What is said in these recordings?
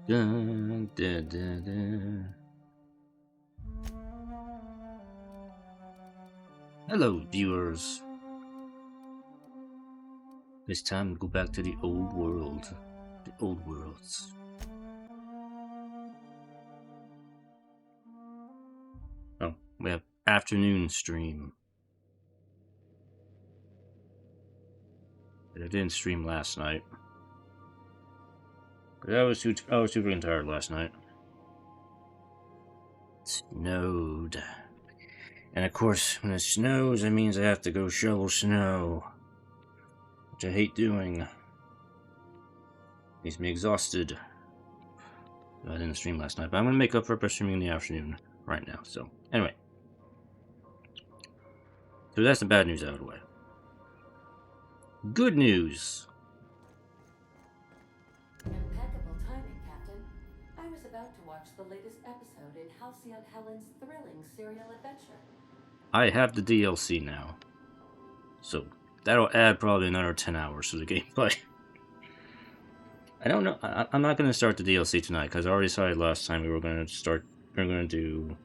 Dun, dun, dun, dun. Hello, viewers. It's time to go back to the old world. The old worlds. Oh, we have afternoon stream. But I didn't stream last night. I was too freaking tired last night. It snowed. And of course, when it snows, that means I have to go shovel snow. Which I hate doing. Makes me exhausted. I didn't stream last night, but I'm gonna make up for it by streaming in the afternoon right now. So, anyway. So that's the bad news out of the way. Good news! Impeccable timing, Captain. I was about to watch the latest episode in Halcyon Helen's thrilling serial adventure. I have the DLC now. So, that'll add probably another 10 hours to the gameplay. I don't know. I'm not going to start the DLC tonight because I already decided last time we were going to do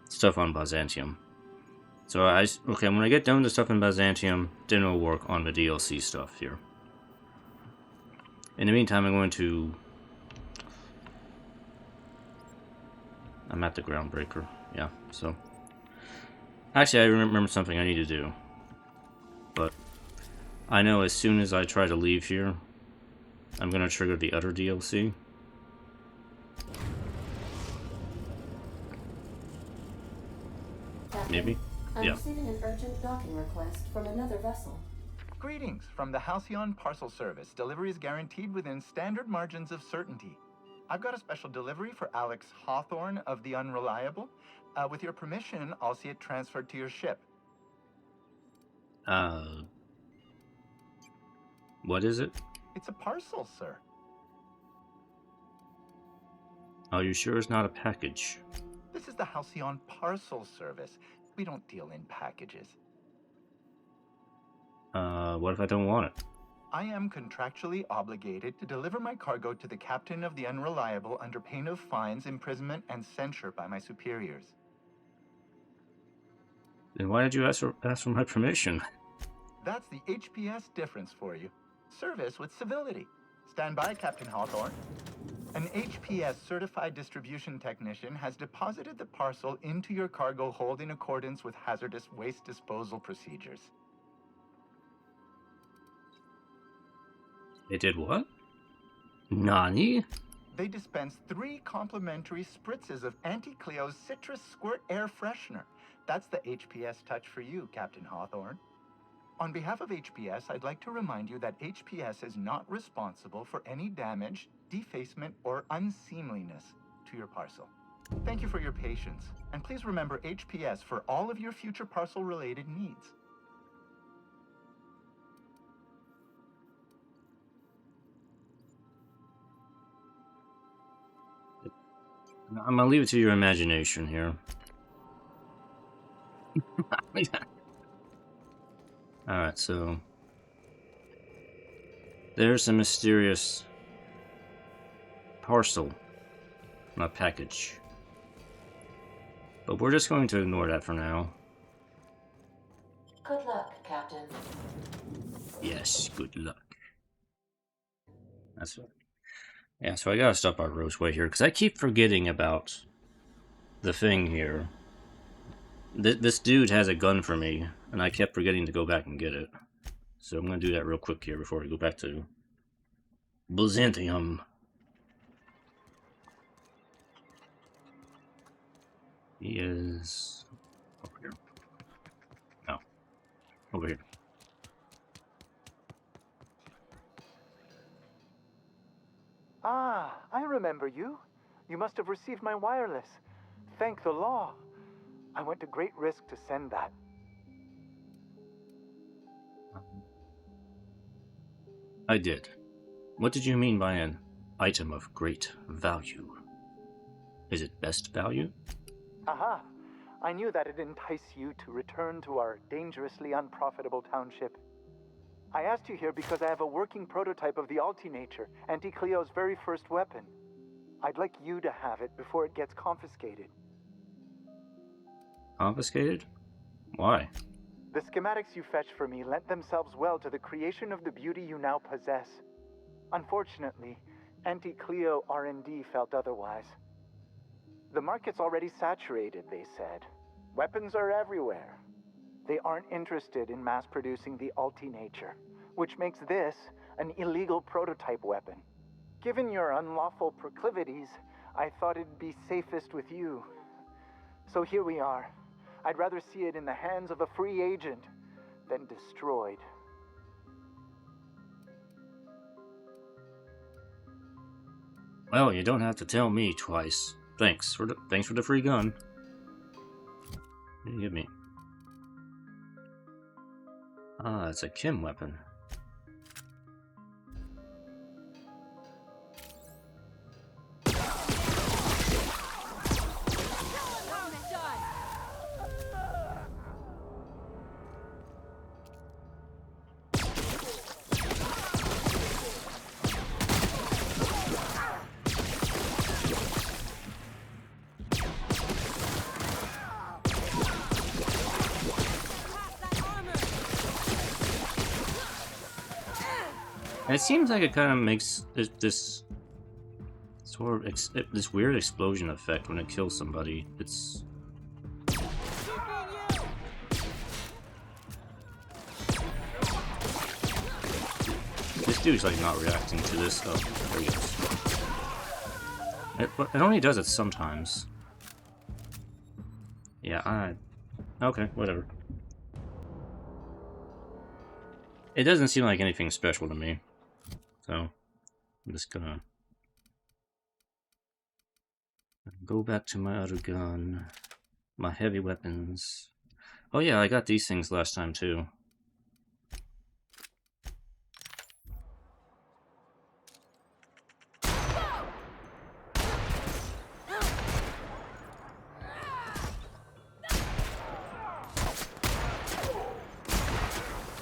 stuff on Byzantium. So okay, when I get done with the stuff in Byzantium, then I'll work on the DLC stuff here. In the meantime, I'm at the groundbreaker. Yeah, so. Actually, I remember something I need to do. But I know as soon as I try to leave here, I'm going to trigger the other DLC. Captain, Maybe? I'm Yeah. receiving an urgent docking request from another vessel. Greetings from the Halcyon Parcel Service. Delivery is guaranteed within standard margins of certainty. I've got a special delivery for Alex Hawthorne of the Unreliable. With your permission, I'll see it transferred to your ship. What is it? It's a parcel, sir. Are you sure it's not a package? This is the Halcyon Parcel Service. We don't deal in packages. What if I don't want it? I am contractually obligated to deliver my cargo to the captain of the Unreliable under pain of fines, imprisonment, and censure by my superiors. Then why did you ask for my permission? That's the HPS difference for you. Service with civility. Stand by, Captain Hawthorne. An HPS certified distribution technician has deposited the parcel into your cargo hold in accordance with hazardous waste disposal procedures. They did what? Nani? They dispense 3 complimentary spritzes of Anti-Cleo's Citrus Squirt Air Freshener. That's the HPS touch for you, Captain Hawthorne. On behalf of HPS, I'd like to remind you that HPS is not responsible for any damage, defacement, or unseemliness to your parcel. Thank you for your patience, and please remember HPS for all of your future parcel-related needs. I'm gonna leave it to your imagination here. Alright, so there's a mysterious parcel, not package. But we're just going to ignore that for now. Good luck, Captain. Yes, good luck. That's right. Yeah, so I gotta stop our roadway here, because I keep forgetting about the thing here. This dude has a gun for me, and I kept forgetting to go back and get it. So I'm gonna do that real quick here before we go back to Byzantium. He is over here. No, over here. Ah, I remember you. You must have received my wireless. Thank the law. I went to great risk to send that. I did. What did you mean by an item of great value? Is it best value? Aha! I knew that'd entice you to return to our dangerously unprofitable township. I asked you here because I have a working prototype of the Altinature, Auntie Cleo's very first weapon. I'd like you to have it before it gets confiscated. Confiscated? Why? The schematics you fetched for me lent themselves well to the creation of the beauty you now possess. Unfortunately, Auntie Cleo R&D felt otherwise. The market's already saturated, they said. Weapons are everywhere. They aren't interested in mass-producing the Altinature, which makes this an illegal prototype weapon. Given your unlawful proclivities, I thought it'd be safest with you. So here we are. I'd rather see it in the hands of a free agent than destroyed. Well, you don't have to tell me twice. Thanks for the free gun. What did you give me? Ah, it's a chem weapon. And it seems like it kind of makes this sort of this weird explosion effect when it kills somebody. It's this dude's like not reacting to this. Oh, there he goes. It only does it sometimes. Yeah, okay, whatever. It doesn't seem like anything special to me. So, I'm just gonna go back to my other gun, my heavy weapons. Oh yeah, I got these things last time too.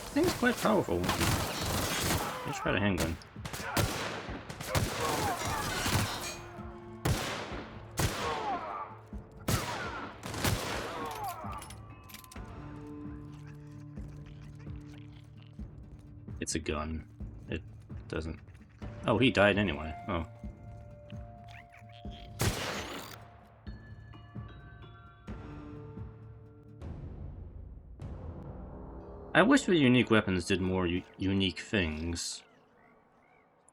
Thing's quite powerful. Let's try the handgun. It's a gun. It doesn't... Oh, he died anyway. Oh. I wish the unique weapons did more unique things.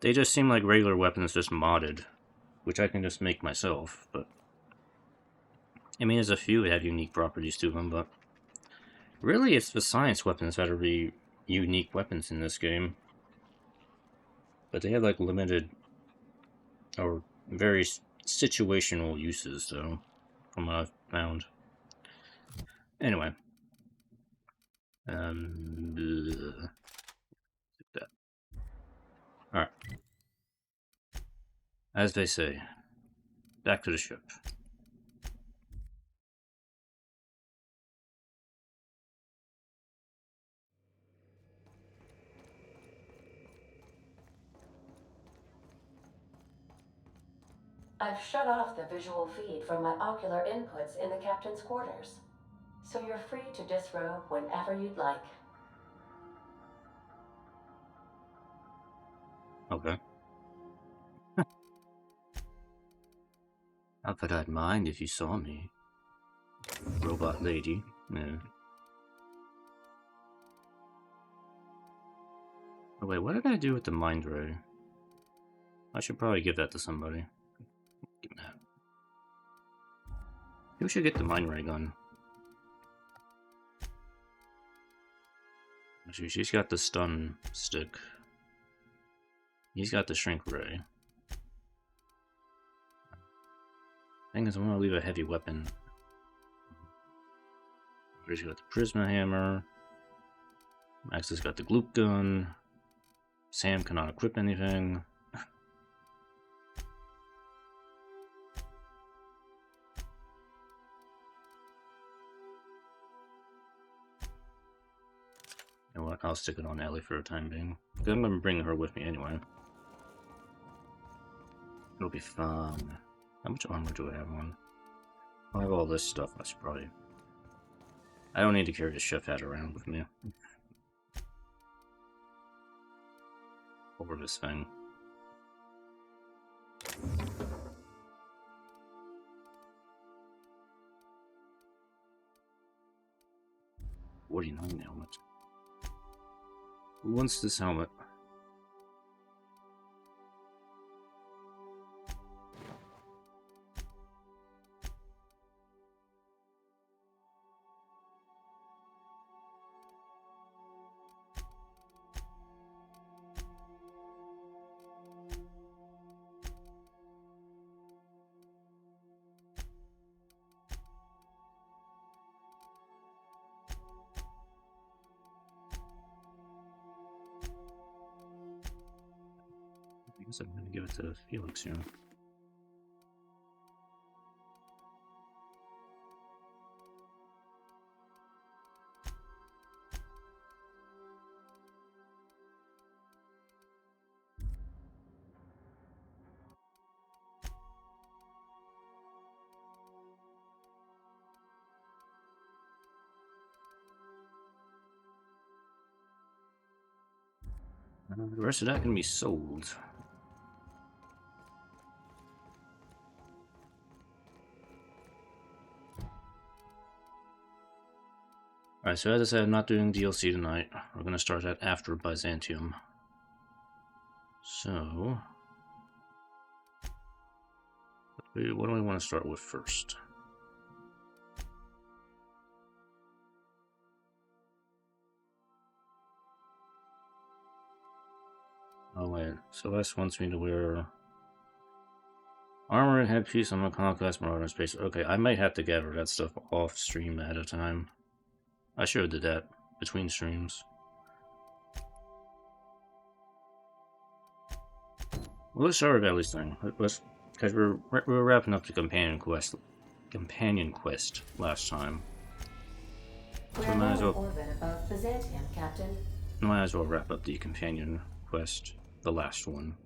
They just seem like regular weapons just modded, which I can just make myself, but... I mean, there's a few that have unique properties to them, but... Really, it's the science weapons that are the unique weapons in this game. But they have, like, limited... or very situational uses, though, from what I've found. Anyway. That. Alright. As they say, back to the ship. I've shut off the visual feed from my ocular inputs in the captain's quarters, so you're free to disrobe whenever you'd like. Okay. Not that I'd mind if you saw me. Robot lady. No. Oh wait, what did I do with the mind ray? I should probably give that to somebody. Give me that. Who should get the mind ray gun? She's got the stun stick. He's got the shrink ray. Thing is, I want to leave a heavy weapon. He's got the Prisma Hammer. Max has got the Gloop Gun. Sam cannot equip anything. You know what? I'll stick it on Ellie for the time being. Because I'm going to bring her with me anyway. It'll be fun. How much armor do I have on? I have all this stuff. I should probably... I don't need to carry the chef hat around with me. Over this thing. $49 helmet. Who wants this helmet? I guess I'm going to give it to Felix here. The rest of that can be sold. Alright, so as I said, I'm not doing DLC tonight. We're going to start that after Byzantium. So... what do we want to start with first? Oh wait, Celeste wants me to wear... armor and headpiece on my conquest marauder space. Okay, I might have to gather that stuff off stream at a time. I should have did that between streams. Well, let's start with Ellie's thing. Let's, because we're wrapping up the companion quest last time. We're So might as now in well orbit above Byzantium, Captain. wrap up the companion quest, the last one.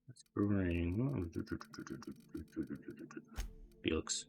Let's bring Felix.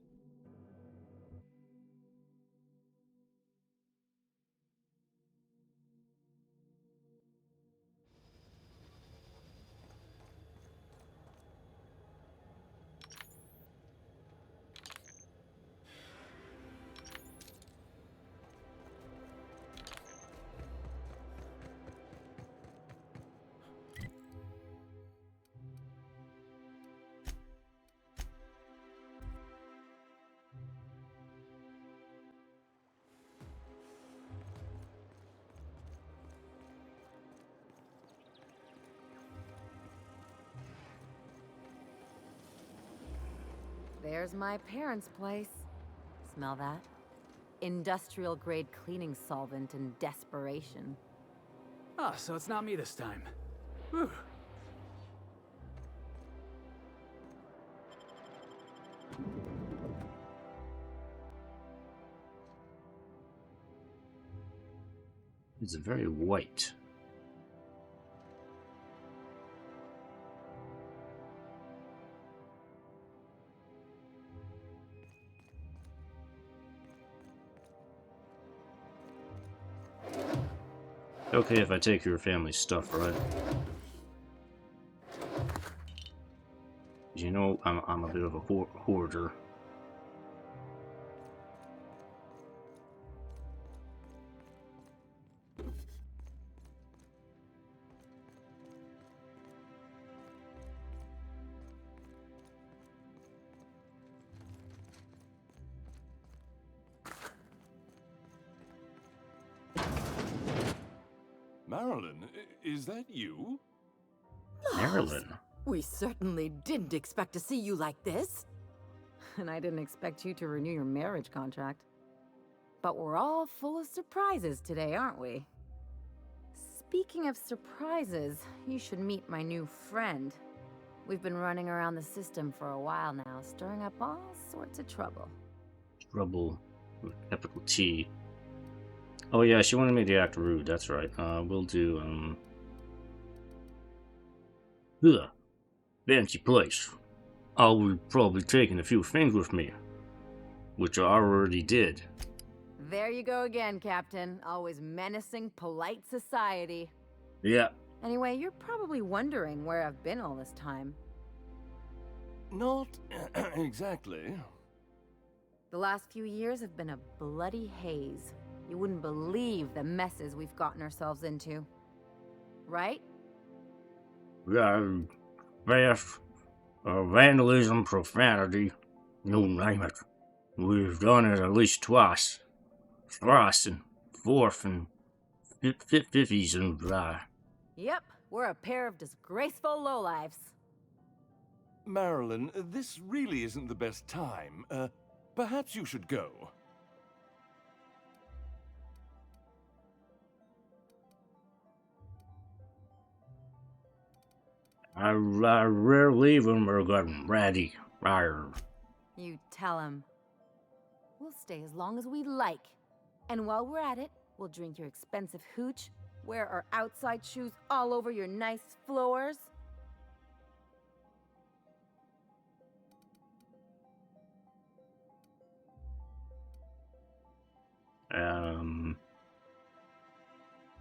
There's my parents' place. Smell that? Industrial grade cleaning solvent in desperation. Ah, so it's not me this time. Whew. It's very white. Okay if I take your family's stuff, right? You know, I'm a bit of a hoarder. Marilyn, is that you? Marilyn. We certainly didn't expect to see you like this. And I didn't expect you to renew your marriage contract. But we're all full of surprises today, aren't we? Speaking of surprises, you should meet my new friend. We've been running around the system for a while now, stirring up all sorts of trouble. Rubble with capital T. Oh yeah, she wanted me to act rude, that's right. We'll do, ugh, fancy place. I would probably taking a few things with me, which I already did. There you go again, Captain. Always menacing polite society. Yeah. Anyway, you're probably wondering where I've been all this time. Not exactly. The last few years have been a bloody haze. You wouldn't believe the messes we've gotten ourselves into. Right? Theft, vandalism, profanity, you name it. We've done it at least twice. Thrice and fourth and fifties and Yep, we're a pair of disgraceful lowlifes. Marilyn, this really isn't the best time. Perhaps you should go. I rarely leave when we're getting ready. You tell him. We'll stay as long as we like. And while we're at it, we'll drink your expensive hooch, wear our outside shoes all over your nice floors.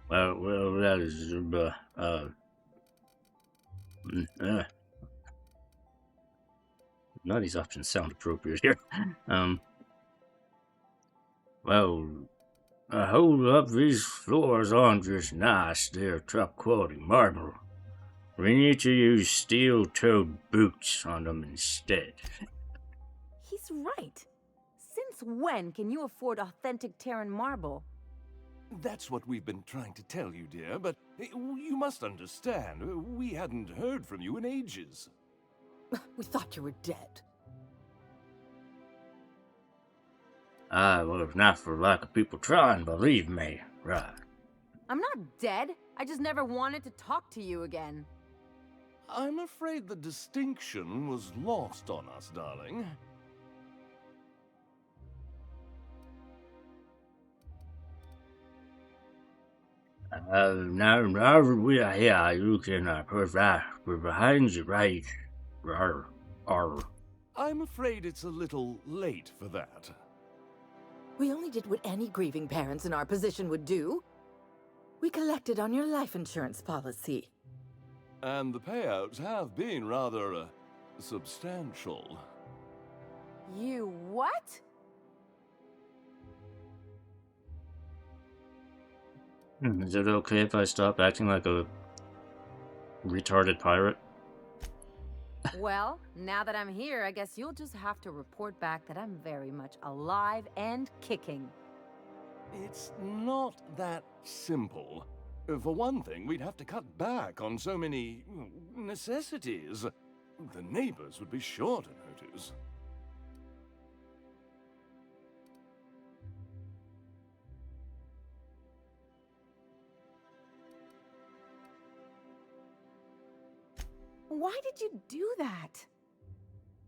Well, that is, none of these options sound appropriate here. Well, I hold up these floors aren't just nice, they're top quality marble. We need to use steel-toed boots on them instead. He's right. Since when can you afford authentic Terran marble? That's what we've been trying to tell you, dear, but you must understand, we hadn't heard from you in ages. We thought you were dead. Well, if not for lack of people trying, believe me, right. I'm not dead. I just never wanted to talk to you again. I'm afraid the distinction was lost on us, darling. Now we are here, you can provide, we're behind you, right? I'm afraid it's a little late for that. We only did what any grieving parents in our position would do. We collected on your life insurance policy. And the payouts have been rather, substantial. You what? Is it okay if I stop acting like a retarded pirate? Well, now that I'm here, I guess you'll just have to report back that I'm very much alive and kicking. It's not that simple. For one thing, we'd have to cut back on so many necessities. The neighbors would be sure to notice. Why did you do that?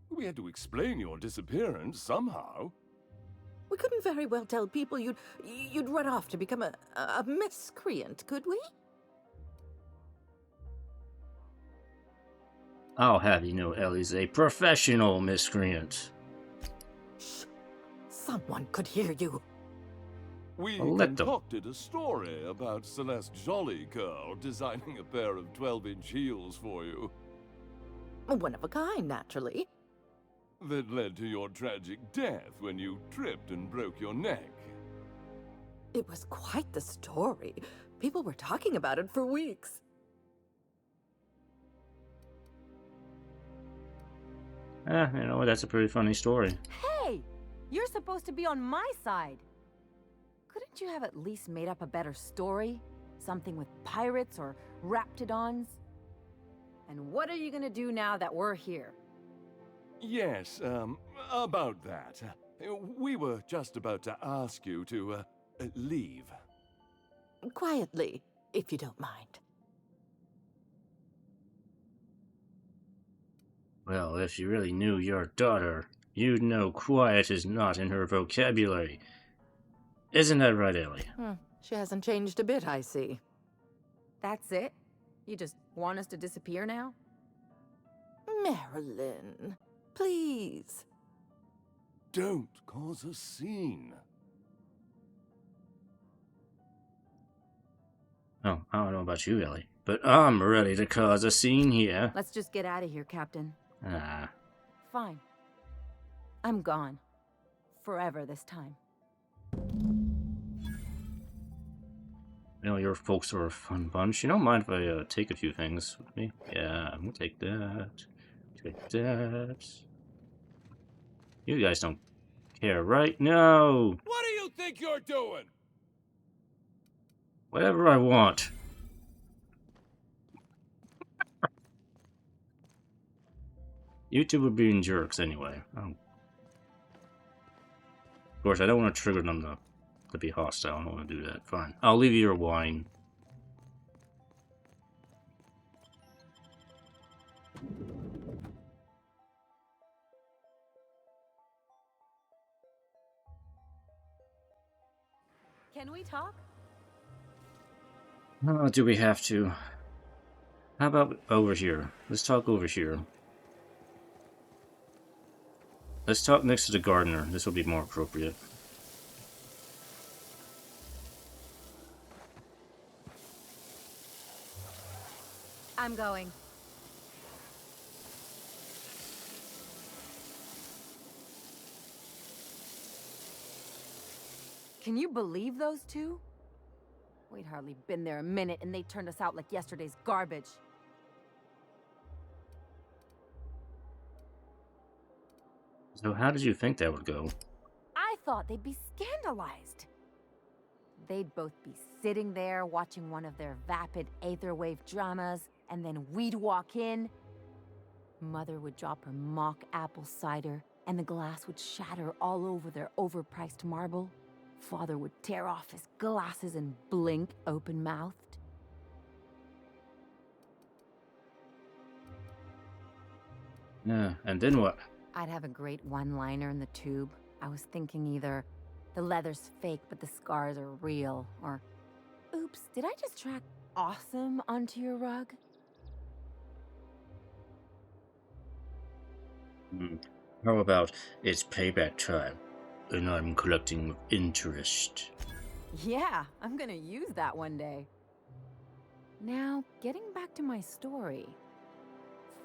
We had to explain your disappearance somehow. We couldn't very well tell people you'd run off to become a miscreant, could we? I'll have you know Ellie's a professional miscreant. Shh. Someone could hear you. We Well, let them. concocted a story about Celeste Jollycurl designing a pair of 12-inch heels for you. One of a kind, naturally. That led to your tragic death when you tripped and broke your neck. It was quite the story. People were talking about it for weeks. You know, that's a pretty funny story. Hey! You're supposed to be on my side. Couldn't you have at least made up a better story? Something with pirates or raptidons? And what are you gonna do now that we're here? Yes, about that. We were just about to ask you to, leave. Quietly, if you don't mind. Well, if you really knew your daughter, You know quiet is not in her vocabulary. Isn't that right, Ellie? She hasn't changed a bit, I see. That's it? You just want us to disappear now? Marilyn, please. Don't cause a scene. Oh, I don't know about you, Ellie, but I'm ready to cause a scene here. Let's just get out of here, Captain. Ah. Fine. I'm gone. Forever this time. You know, your folks are a fun bunch. You don't mind if I take a few things with me? Yeah, I'm gonna take that. Take that. You guys don't care, right? No! What do you think you're doing? Whatever I want. You two were being jerks anyway. Of course, I don't want to trigger them to be hostile. I don't want to do that. Fine. I'll leave you your wine. Can we talk? Oh, do we have to? How about over here? Let's talk over here. Let's talk next to the gardener. This will be more appropriate. I'm going. Can you believe those two? We'd hardly been there a minute and they turned us out like yesterday's garbage. So how did you think that would go? I thought they'd be scandalized. They'd both be sitting there watching one of their vapid aetherwave dramas, and then we'd walk in. Mother would drop her mock apple cider, and the glass would shatter all over their overpriced marble. Father would tear off his glasses and blink open-mouthed. Yeah, and then what? I'd have a great one-liner in the tube. I was thinking either the leather's fake but the scars are real, or oops, did I just track awesome onto your rug? How about it's payback time, and I'm collecting interest? Yeah, I'm gonna use that one day. Now, getting back to my story.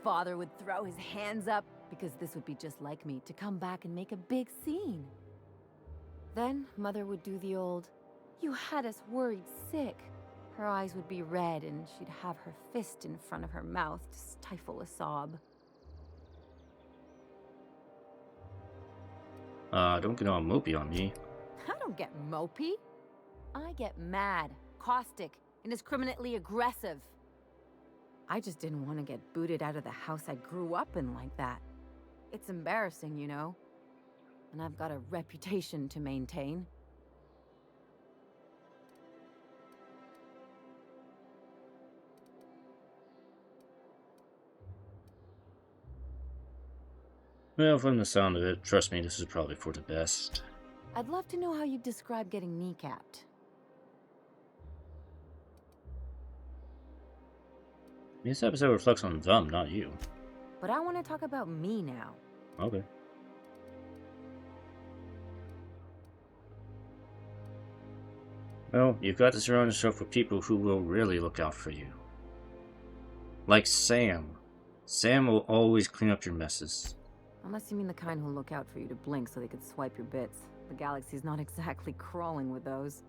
Father would throw his hands up, because this would be just like me, to come back and make a big scene. Then Mother would do the old, "You had us worried sick." Her eyes would be red and she'd have her fist in front of her mouth to stifle a sob. Don't get all mopey on me. I don't get mopey. I get mad, caustic, indiscriminately aggressive. I just didn't want to get booted out of the house I grew up in like that. It's embarrassing, you know. And I've got a reputation to maintain. Well, from the sound of it, trust me, this is probably for the best. I'd love to know how you'd describe getting kneecapped. This episode reflects on them, not you. But I want to talk about me now. Okay. Well, you've got to surround yourself with people who will really look out for you. Like Sam. Sam will always clean up your messes. Unless you mean the kind who'll look out for you to blink so they could swipe your bits. The galaxy's not exactly crawling with those.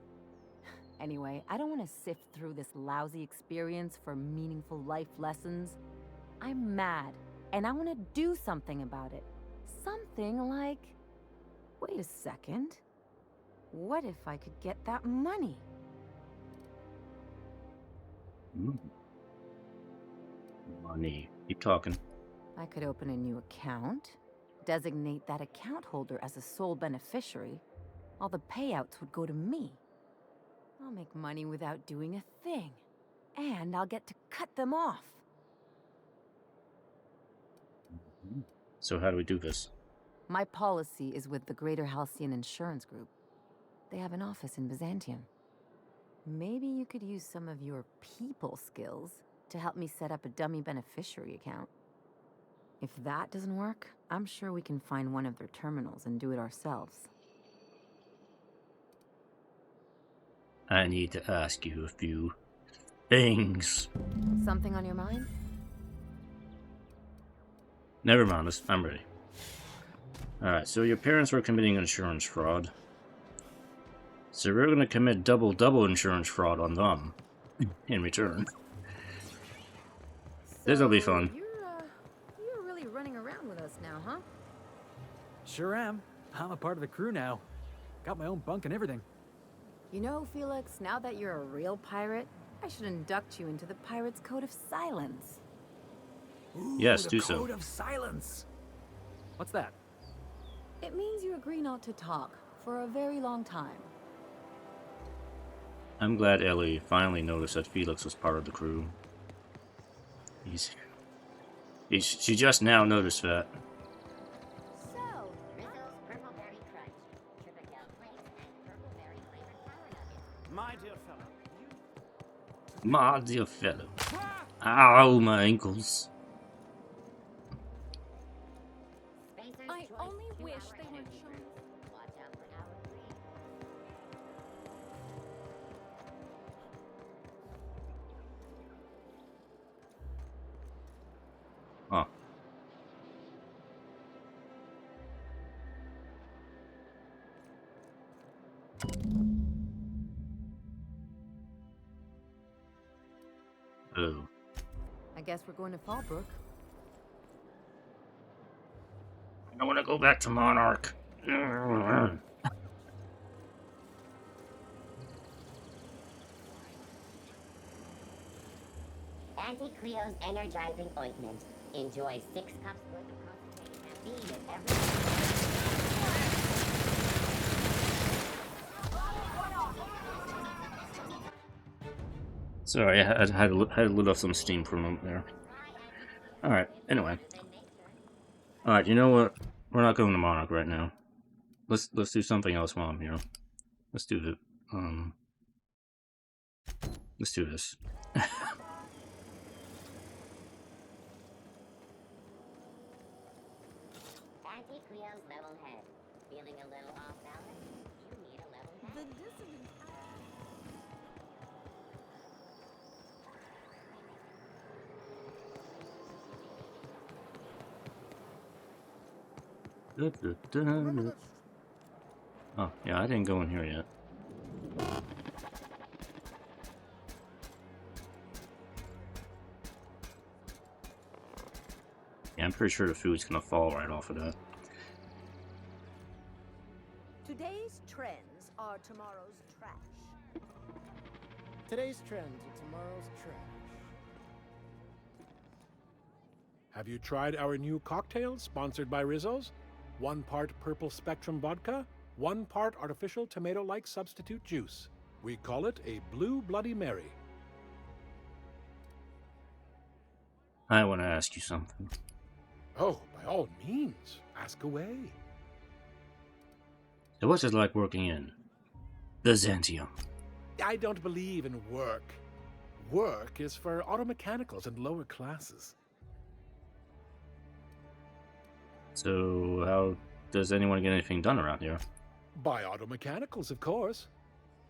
Anyway, I don't want to sift through this lousy experience for meaningful life lessons. I'm mad, and I want to do something about it. Something like... Wait a second. What if I could get that money? Money. Keep talking. I could open a new account, designate that account holder as a sole beneficiary. All the payouts would go to me. I'll make money without doing a thing. And I'll get to cut them off. So how do we do this? My policy is with the Greater Halcyon Insurance Group. They have an office in Byzantium. Maybe you could use some of your people skills to help me set up a dummy beneficiary account. If that doesn't work, I'm sure we can find one of their terminals and do it ourselves. I need to ask you a few things. Something on your mind? Never mind, I'm ready. Alright, so your parents were committing insurance fraud. So we're gonna commit double insurance fraud on them in return. This'll be fun. You're really running around with us now, huh? Sure am. I'm a part of the crew now. Got my own bunk and everything. You know, Felix, now that you're a real pirate, I should induct you into the Pirate's Code of Silence. Ooh, Yes, the do so. Code of Silence. What's that? It means you agree not to talk for a very long time. I'm glad Ellie finally noticed that Felix was part of the crew. She just now noticed that. So, Rizzo's Purple Berry Crunch, Triple Plates, and Purple Berry flavored power nuggets. My dear fellow. My dear fellow. Ow, my ankles. I only wish they were children. Watch out for our green. Huh. Oh. I guess we're going to Fallbrook. I want to go back to Monarch. Auntie Cleo's energizing ointment. Enjoy 6 cups worth of concentrated caffeine with every... Sorry, I had to let off some steam for a moment there. Alright, anyway. Alright, you know what? We're not going to Monarch right now. Let's do something else while I'm here. Let's do the let's do this. Auntie Cleo's level head. Feeling a little off balance? You need a level head. Oh, yeah, I didn't go in here yet. Yeah, I'm pretty sure the food's gonna fall right off of that. Today's trends are tomorrow's trash. Today's trends are tomorrow's trash. Have you tried our new cocktail sponsored by Rizzo's? 1 part purple spectrum vodka, 1 part artificial tomato-like substitute juice. We call it a Blue Bloody Mary. I want to ask you something. Oh, by all means, ask away. So what's it like working in Byzantium? I don't believe in work. Work is for automechanicals and lower classes. So how does anyone get anything done around here? By automechanicals, of course.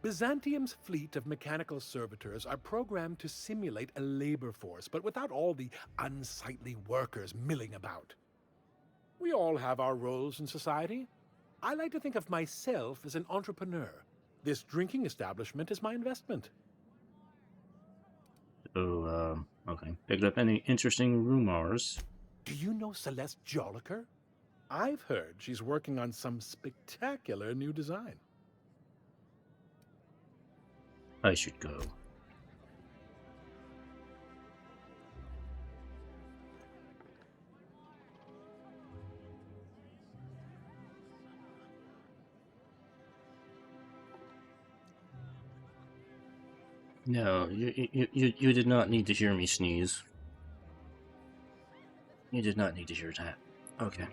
Byzantium's fleet of mechanical servitors are programmed to simulate a labor force, but without all the unsightly workers milling about. We all have our roles in society. I like to think of myself as an entrepreneur. This drinking establishment is my investment. So, okay. Picked up any interesting rumors? Do you know Celeste Jolliker? I've heard she's working on some spectacular new design. I should go. No, you did not need to hear me sneeze. You did not need to hear that. Okay.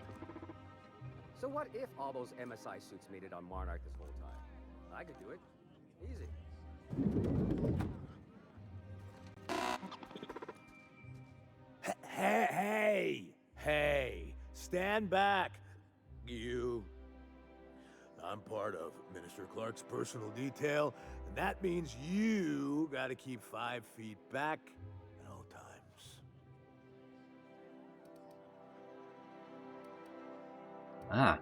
So what if all those MSI suits made it on Monarch this whole time? I could do it. Easy. Hey, stand back, you. I'm part of Minister Clark's personal detail, and that means you gotta keep 5 feet back at all times. Ah,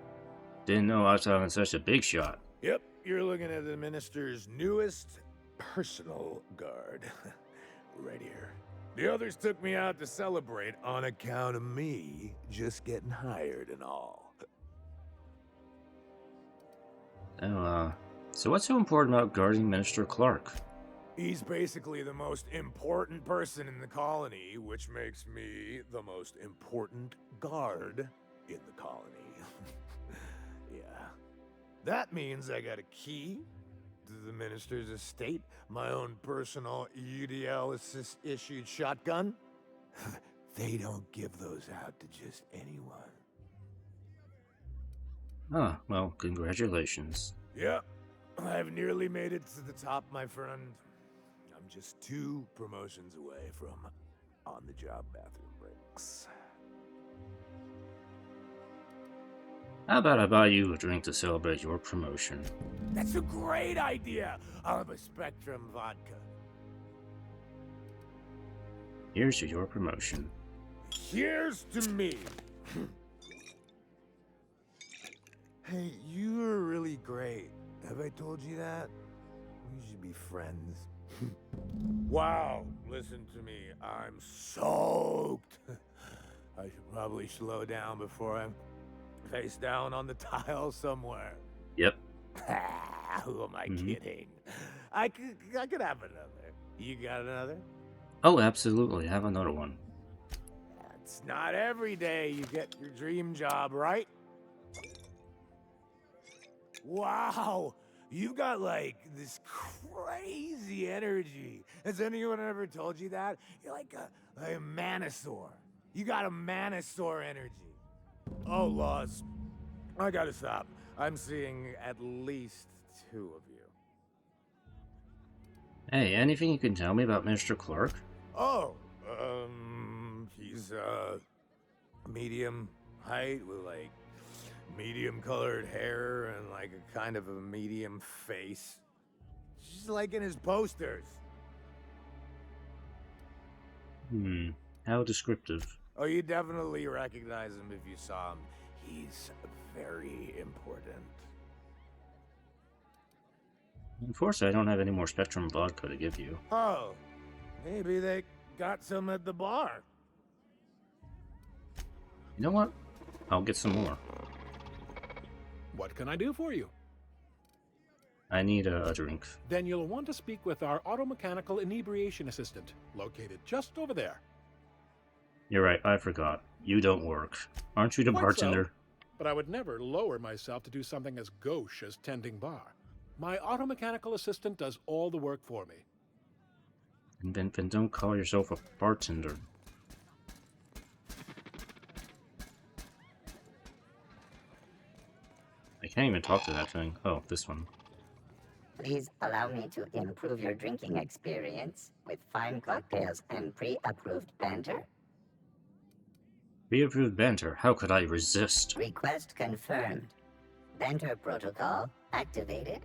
didn't know I was having such a big shot. Yep, you're looking at the Minister's newest personal guard. Right here. The others took me out to celebrate on account of me just getting hired and all. Oh, so what's so important about guarding Minister Clark? He's basically the most important person in the colony, which makes me the most important guard in the colony. Yeah. That means I got a key to the minister's estate, my own personal UDL-issued shotgun. They don't give those out to just anyone. Ah, well, congratulations. Yep, I've nearly made it to the top, my friend. I'm just 2 promotions away from on-the-job bathroom breaks. How about I buy you a drink to celebrate your promotion? That's a great idea! I'll have a Spectrum vodka. Here's to your promotion. Here's to me! Hey, you are really great. Have I told you that? We should be friends. Wow, listen to me. I'm soaked. I should probably slow down before I'm face down on the tile somewhere. Yep. Who am I kidding? I could have another. You got another? Oh, absolutely. Have another one. It's not every day you get your dream job, right? Wow, you got like this crazy energy. Has anyone ever told you that? You're like a manosaur. You got a manosaur energy. Oh, Laws, I gotta stop. I'm seeing at least 2 of you. Hey, anything you can tell me about Mr. Clark? Oh, he's medium height with like medium colored hair and like a kind of a medium face. Just like in his posters. How descriptive. Oh, you definitely recognize him if you saw him. He's very important. Unfortunately, I don't have any more Spectrum vodka to give you. Oh, maybe they got some at the bar. You know what? I'll get some more. What can I do for you? I need a drink. Then you'll want to speak with our automechanical inebriation assistant, located just over there. You're right, I forgot. You don't work. Aren't you the Quite bartender? so, but I would never lower myself to do something as gauche as tending bar. My automechanical assistant does all the work for me. Then don't call yourself a bartender. I can't even talk to that thing. Oh, this one. Please allow me to improve your drinking experience with fine cocktails and pre-approved banter. Pre-approved banter. How could I resist? Request confirmed. Banter protocol activated.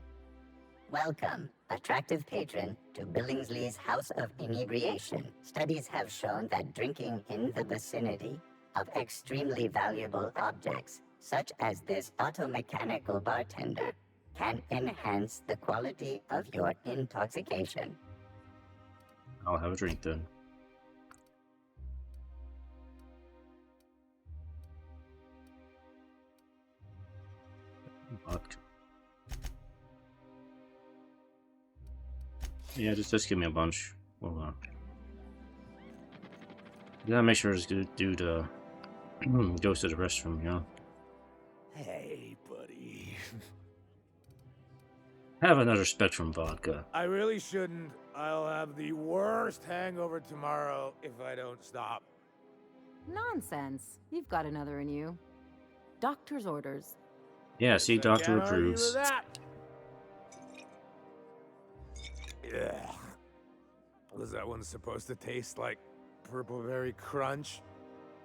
Welcome, attractive patron, to Billingsley's House of Inebriation. Studies have shown that drinking in the vicinity of extremely valuable objects, such as this automechanical bartender, can enhance the quality of your intoxication. I'll have a drink then. Vodka. Yeah, just give me a bunch. Hold on. You gotta make sure this dude goes to the restroom, you know? Hey, buddy. Have another Spectrum vodka. I really shouldn't. I'll have the worst hangover tomorrow if I don't stop. Nonsense. You've got another in you. Doctor's orders. Yeah, see, I Doctor can't argue with approves. that. Yeah. Was that one supposed to taste like purple berry crunch?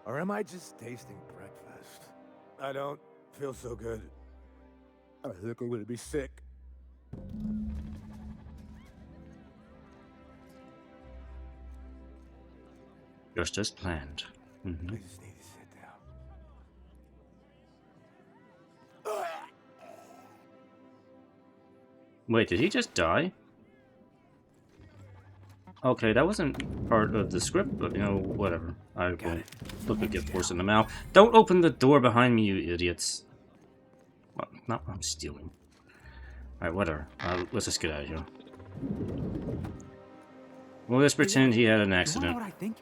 Or am I just tasting breakfast? I don't feel so good. I think I'm gonna be sick. Just as planned. I just need to sit down. Wait, did he just die? Okay, that wasn't part of the script, but you know, whatever. I won't look a gift horse in the mouth. Don't open the door behind me, you idiots. Well, not what I'm stealing. Alright, whatever. Let's just get out of here. Well, let's pretend he had an You wanna accident. know what I think?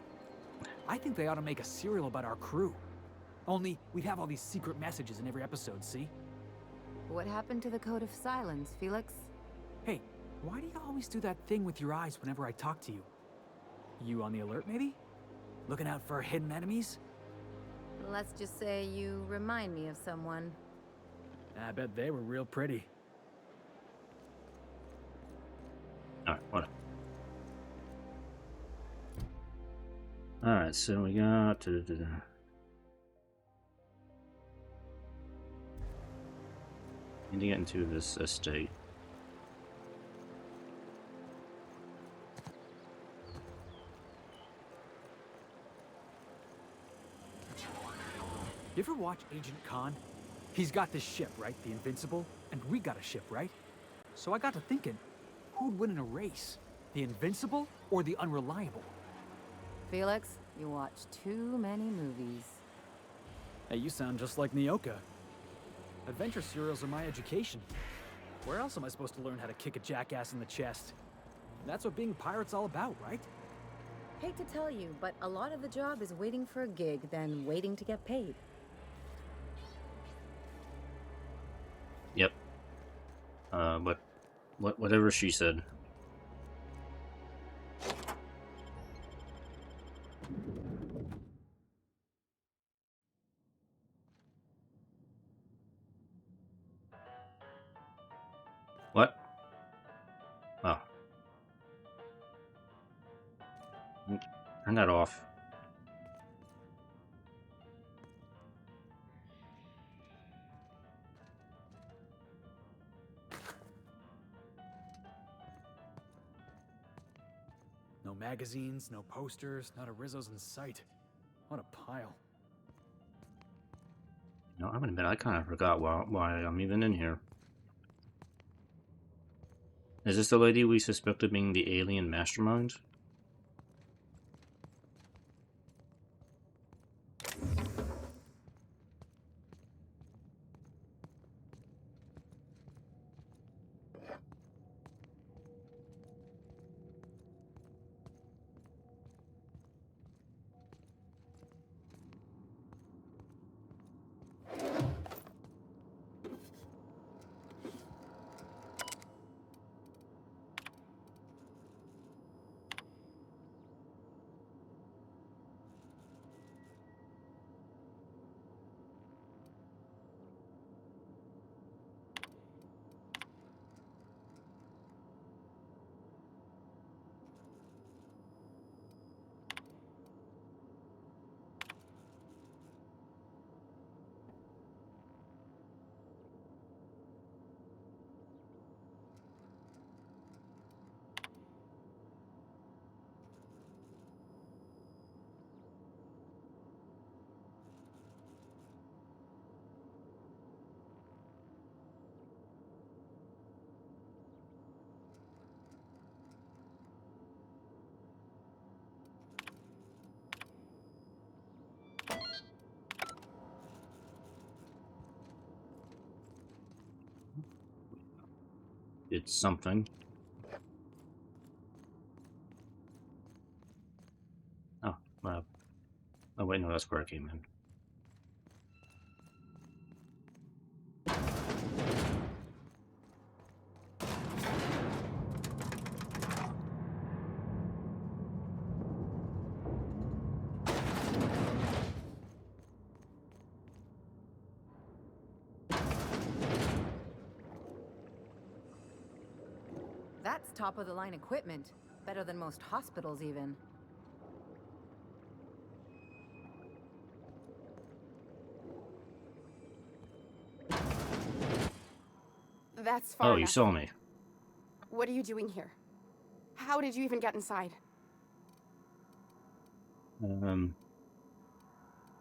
I think they ought to make a serial about our crew. Only, we'd have all these secret messages in every episode, see? What happened to the Code of Silence, Felix? Hey, why do you always do that thing with your eyes whenever I talk to you? You on the alert, maybe? Looking out for hidden enemies? Let's just say you remind me of someone. I bet they were real pretty. Alright, whatever. Alright, so we got... Need to get into this estate. You ever watch Agent Khan? He's got this ship, right? The Invincible? And we got a ship, right? So I got to thinking, who'd win in a race? The Invincible or the Unreliable? Felix, you watch too many movies. Hey, you sound just like Nyoka. Adventure serials are my education. Where else am I supposed to learn how to kick a jackass in the chest? That's what being a pirate's all about, right? Hate to tell you, but a lot of the job is waiting for a gig, then waiting to get paid. Yep. But whatever she said. What? Oh. Turn that off. No magazines, no posters, not a Rizzo's in sight. What a pile. No, I'm gonna admit I kind of forgot why I'm even in here. Is this the lady we suspect of being the alien mastermind? It's something. Oh, well. Oh wait, no, that's where I came in. That's top-of-the-line equipment. Better than most hospitals, even. That's far Oh, you enough. saw me. What are you doing here? How did you even get inside?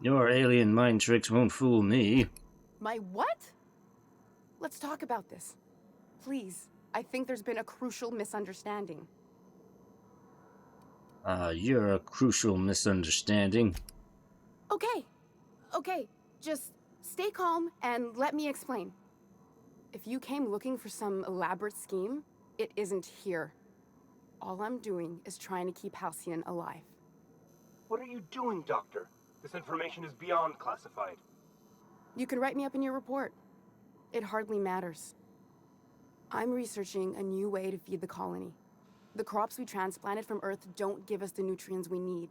Your alien mind tricks won't fool me. My what? Let's talk about this. Please. I think there's been a crucial misunderstanding. You're a crucial misunderstanding. Okay. Just stay calm and let me explain. If you came looking for some elaborate scheme, it isn't here. All I'm doing is trying to keep Halcyon alive. What are you doing, Doctor? This information is beyond classified. You can write me up in your report. It hardly matters. I'm researching a new way to feed the colony. The crops we transplanted from Earth don't give us the nutrients we need.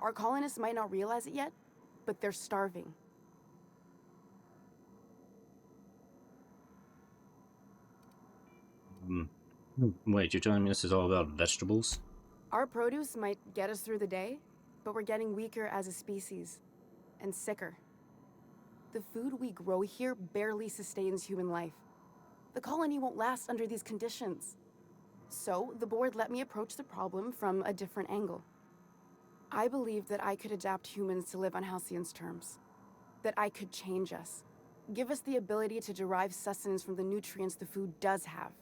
Our colonists might not realize it yet, but they're starving. Wait, you're telling me this is all about vegetables? Our produce might get us through the day, but we're getting weaker as a species, and sicker. The food we grow here barely sustains human life. The colony won't last under these conditions. So, the board let me approach the problem from a different angle. I believed that I could adapt humans to live on Halcyon's terms. That I could change us. Give us the ability to derive sustenance from the nutrients the food does have.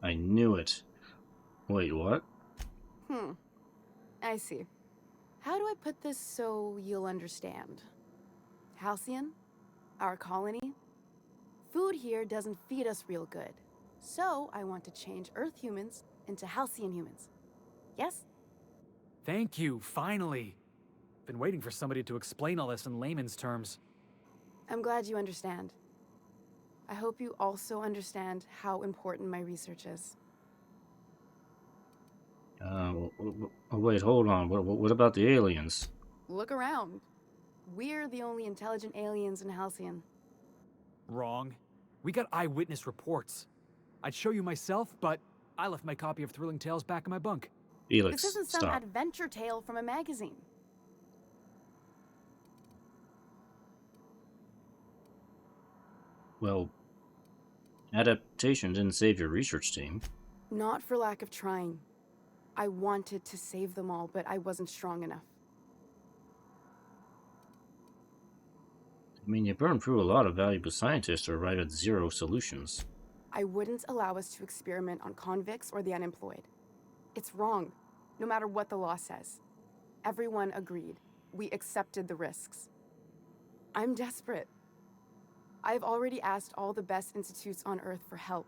I knew it. Wait, what? I see. How do I put this so you'll understand? Halcyon? Our colony? Food here doesn't feed us real good. So, I want to change Earth humans into Halcyon humans. Yes? Thank you, finally. Been waiting for somebody to explain all this in layman's terms. I'm glad you understand. I hope you also understand how important my research is. Wait, hold on. What about the aliens? Look around. We're the only intelligent aliens in Halcyon. Wrong. We got eyewitness reports. I'd show you myself, but I left my copy of Thrilling Tales back in my bunk. Felix, this isn't some stop. adventure tale from a magazine. Well, adaptation didn't save your research team. Not for lack of trying. I wanted to save them all, but I wasn't strong enough. I mean, you burned through a lot of valuable scientists to arrive at zero solutions. I wouldn't allow us to experiment on convicts or the unemployed. It's wrong, no matter what the law says. Everyone agreed. We accepted the risks. I'm desperate. I've already asked all the best institutes on Earth for help.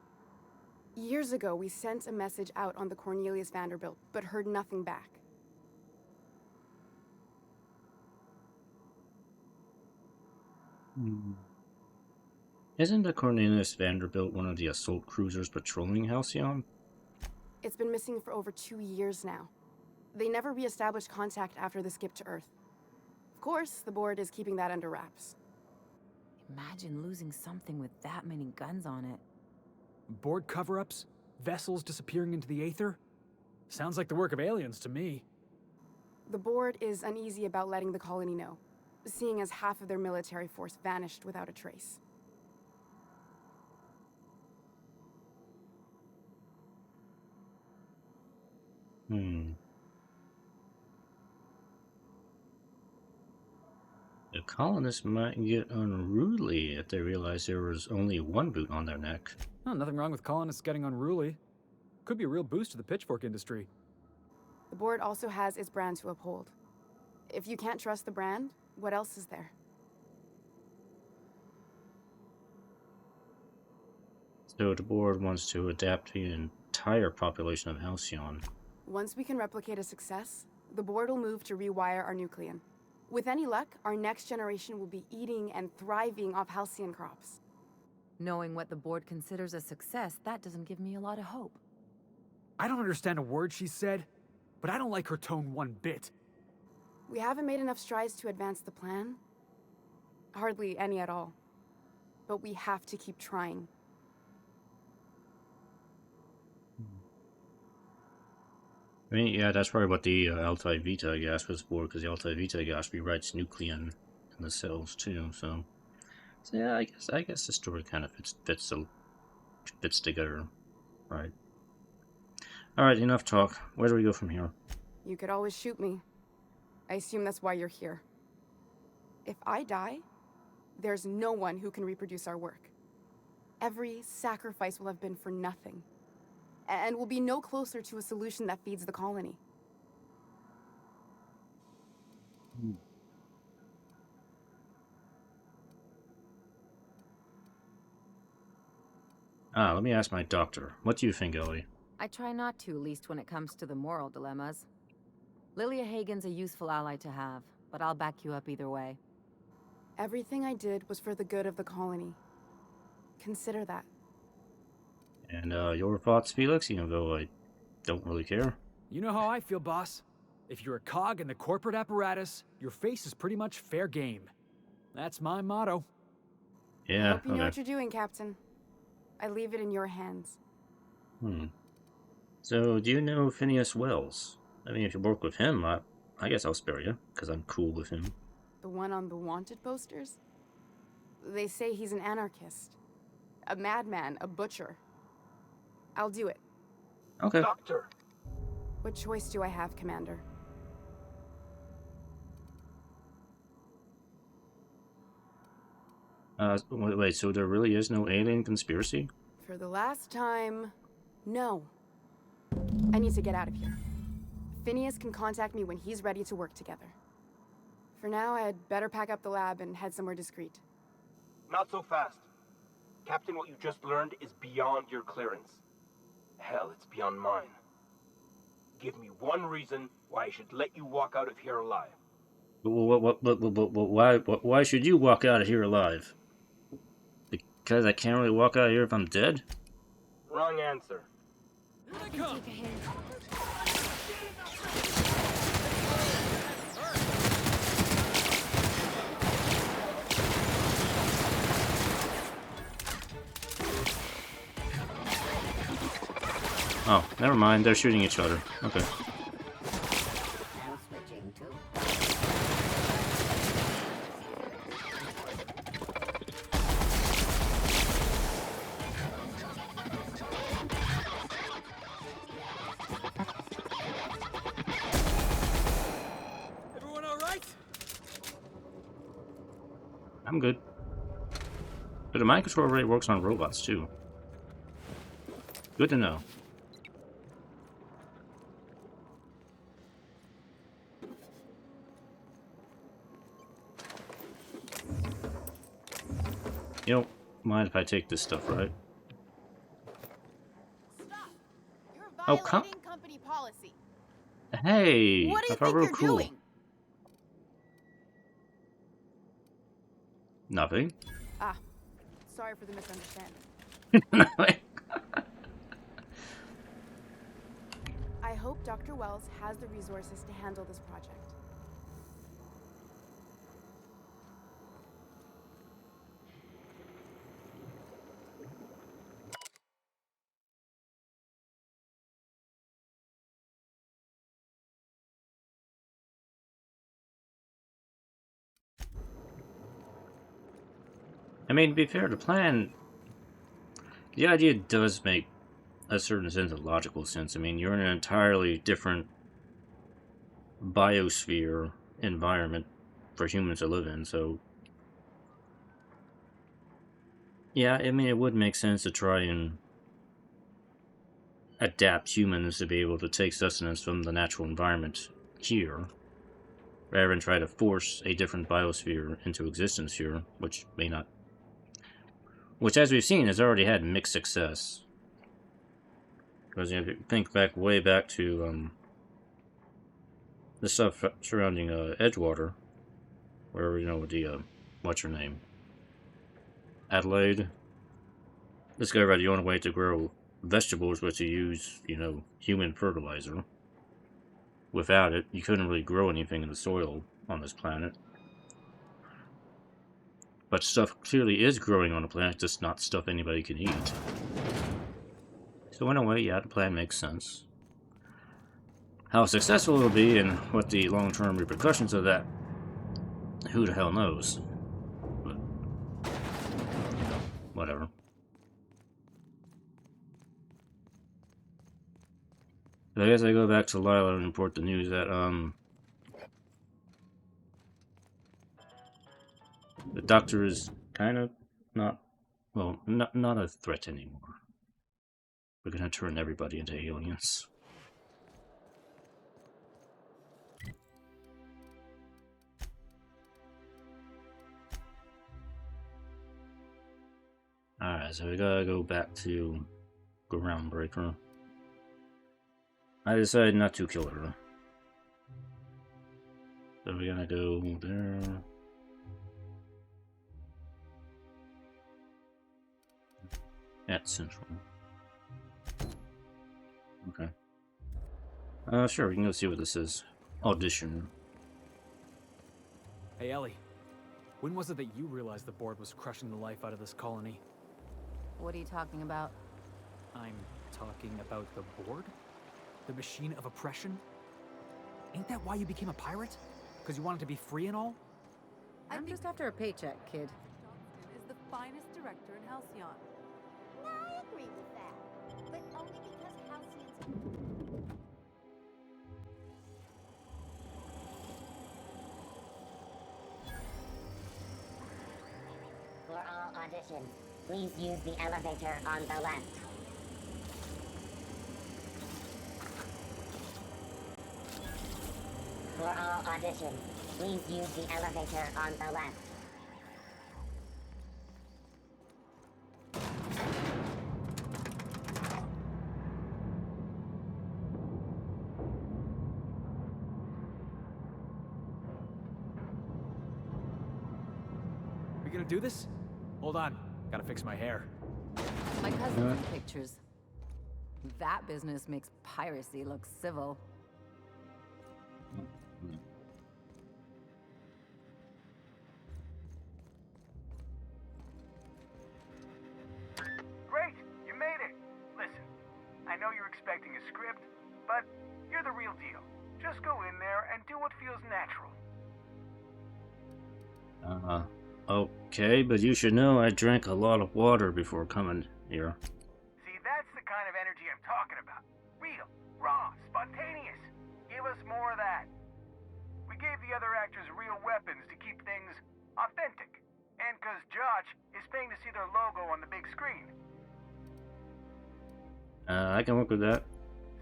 Years ago, we sent a message out on the Cornelius Vanderbilt, but heard nothing back. Isn't the Cornelius Vanderbilt one of the assault cruisers patrolling Halcyon? It's been missing for over 2 years now. They never re-established contact after the skip to Earth. Of course, the board is keeping that under wraps. Imagine losing something with that many guns on it. Board cover-ups? Vessels disappearing into the aether? Sounds like the work of aliens to me. The board is uneasy about letting the colony know, seeing as half of their military force vanished without a trace. The colonists might get unruly if they realize there was only one boot on their neck. Oh, nothing wrong with colonists getting unruly. Could be a real boost to the pitchfork industry. The board also has its brand to uphold. If you can't trust the brand, what else is there? So the board wants to adapt the entire population of Halcyon. Once we can replicate a success, the board will move to rewire our nucleon. With any luck, our next generation will be eating and thriving off Halcyon crops. Knowing what the board considers a success, that doesn't give me a lot of hope. I don't understand a word she said, but I don't like her tone one bit. We haven't made enough strides to advance the plan. Hardly any at all. But we have to keep trying. I mean, yeah, that's probably what the Alpha-Vita gas was for, because the Alpha-Vita gas rewrites nucleon in the cells too. So yeah, I guess the story kind of fits together, right? All right, enough talk. Where do we go from here? You could always shoot me. I assume that's why you're here. If I die, there's no one who can reproduce our work. Every sacrifice will have been for nothing. And we'll be no closer to a solution that feeds the colony. Let me ask my doctor. What do you think, Ellie? I try not to, least when it comes to the moral dilemmas. Lilia Hagen's a useful ally to have, but I'll back you up either way. Everything I did was for the good of the colony. Consider that. And your thoughts, Felix, even though I don't really care? You know how I feel, boss. If you're a cog in the corporate apparatus, your face is pretty much fair game. That's my motto. Yeah, I hope you know what you're doing, Captain. I leave it in your hands. So, do you know Phineas Wells? I mean, if you work with him, I guess I'll spare you, because I'm cool with him. The one on the wanted posters? They say he's an anarchist. A madman, a butcher. I'll do it. Okay. Doctor! What choice do I have, Commander? Wait, so there really is no alien conspiracy? For the last time, no. I need to get out of here. Phineas can contact me when he's ready to work together. For now, I'd better pack up the lab and head somewhere discreet. Not so fast. Captain, what you just learned is beyond your clearance. Hell, it's beyond mine. Give me one reason why I should let you walk out of here alive. Why should you walk out of here alive? Because I can't really walk out of here if I'm dead? Wrong answer. Here they come! Oh, never mind. They're shooting each other. Okay. Everyone all right? I'm good. But the mind control array works on robots too. Good to know. You don't mind if I take this stuff, right? Stop! You're Oh, come. company policy. Hey! What do you I thought think we were you're cool. doing? Nothing. Ah, sorry for the misunderstanding. Nothing. I hope Dr. Wells has the resources to handle this project. I mean, to be fair, the idea does make a certain sense of logical sense. I mean, you're in an entirely different biosphere environment for humans to live in, so yeah, I mean, it would make sense to try and adapt humans to be able to take sustenance from the natural environment here, rather than try to force a different biosphere into existence here, which as we've seen, has already had mixed success. Because if you think way back to the stuff surrounding Edgewater, where, you know, with the what's her name, Adelaide, discovered the only way to grow vegetables was to use, you know, human fertilizer. Without it, you couldn't really grow anything in the soil on this planet. But stuff clearly is growing on the planet, just not stuff anybody can eat. So in a way, yeah, the plan makes sense. How successful it'll be and what the long-term repercussions of that, who the hell knows? But, whatever. But I guess I go back to Lila and report the news that, the doctor is kind of not, well, not a threat anymore. We're gonna turn everybody into aliens. Alright, so we gotta go back to Groundbreaker. I decided not to kill her. So we're gonna go there. At Central. Okay. Sure, we can go see what this is. Audition. Hey, Ellie. When was it that you realized the board was crushing the life out of this colony? What are you talking about? I'm talking about the board? The machine of oppression? Ain't that why you became a pirate? Because you wanted to be free and all? I'm just after a paycheck, kid. Is the finest director in Halcyon. I agree with that, but only because Halcyon's... For all auditions, please use the elevator on the left. For all auditions, please use the elevator on the left. We gonna do this? Hold on. Gotta fix my hair. My cousin's in pictures. That business makes piracy look civil. Great! You made it! Listen, I know you're expecting a script, but you're the real deal. Just go in there and do what feels natural. Okay, but you should know I drank a lot of water before coming here. See, that's the kind of energy I'm talking about. Real, raw, spontaneous. Give us more of that. We gave the other actors real weapons to keep things authentic. And because Josh is paying to see their logo on the big screen. I can work with that.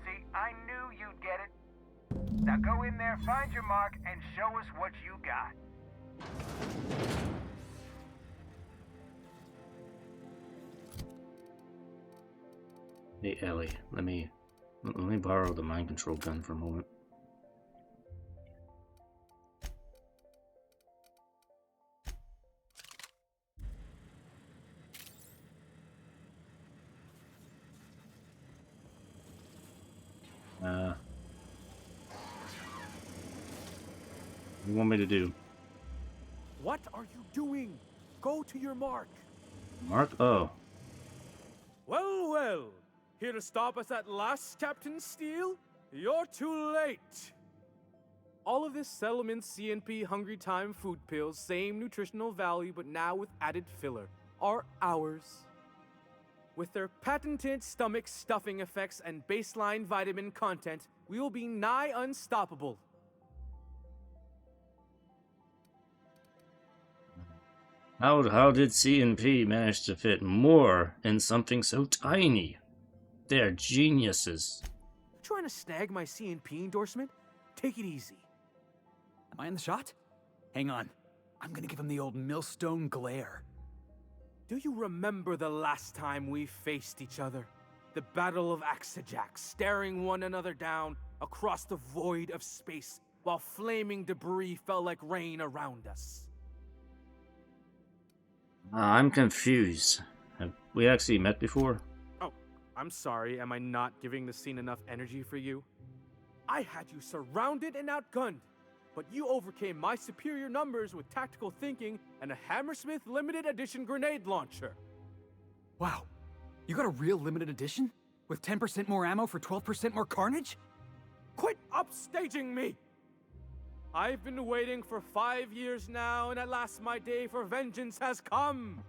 See, I knew you'd get it. Now go in there, find your mark, and show us what you got. Hey Ellie, let me borrow the mind control gun for a moment. What do you want me to do? What are you doing? Go to your mark. Mark? Oh. Well, well. Here to stop us at last, Captain Steele? You're too late. All of this settlement CNP Hungry Time food pills, same nutritional value, but now with added filler, are ours. With their patented stomach stuffing effects and baseline vitamin content, we will be nigh unstoppable. How did C&P manage to fit more in something so tiny? They're geniuses. Trying to snag my C&P endorsement? Take it easy. Am I in the shot? Hang on. I'm gonna give him the old millstone glare. Do you remember the last time we faced each other? The Battle of Axajak, staring one another down across the void of space while flaming debris fell like rain around us. I'm confused. Have we actually met before? Oh, I'm sorry. Am I not giving the scene enough energy for you? I had you surrounded and outgunned, but you overcame my superior numbers with tactical thinking and a Hammersmith limited edition grenade launcher. Wow, you got a real limited edition? With 10% more ammo for 12% more carnage? Quit upstaging me! I've been waiting for 5 years now, and at last my day for vengeance has come!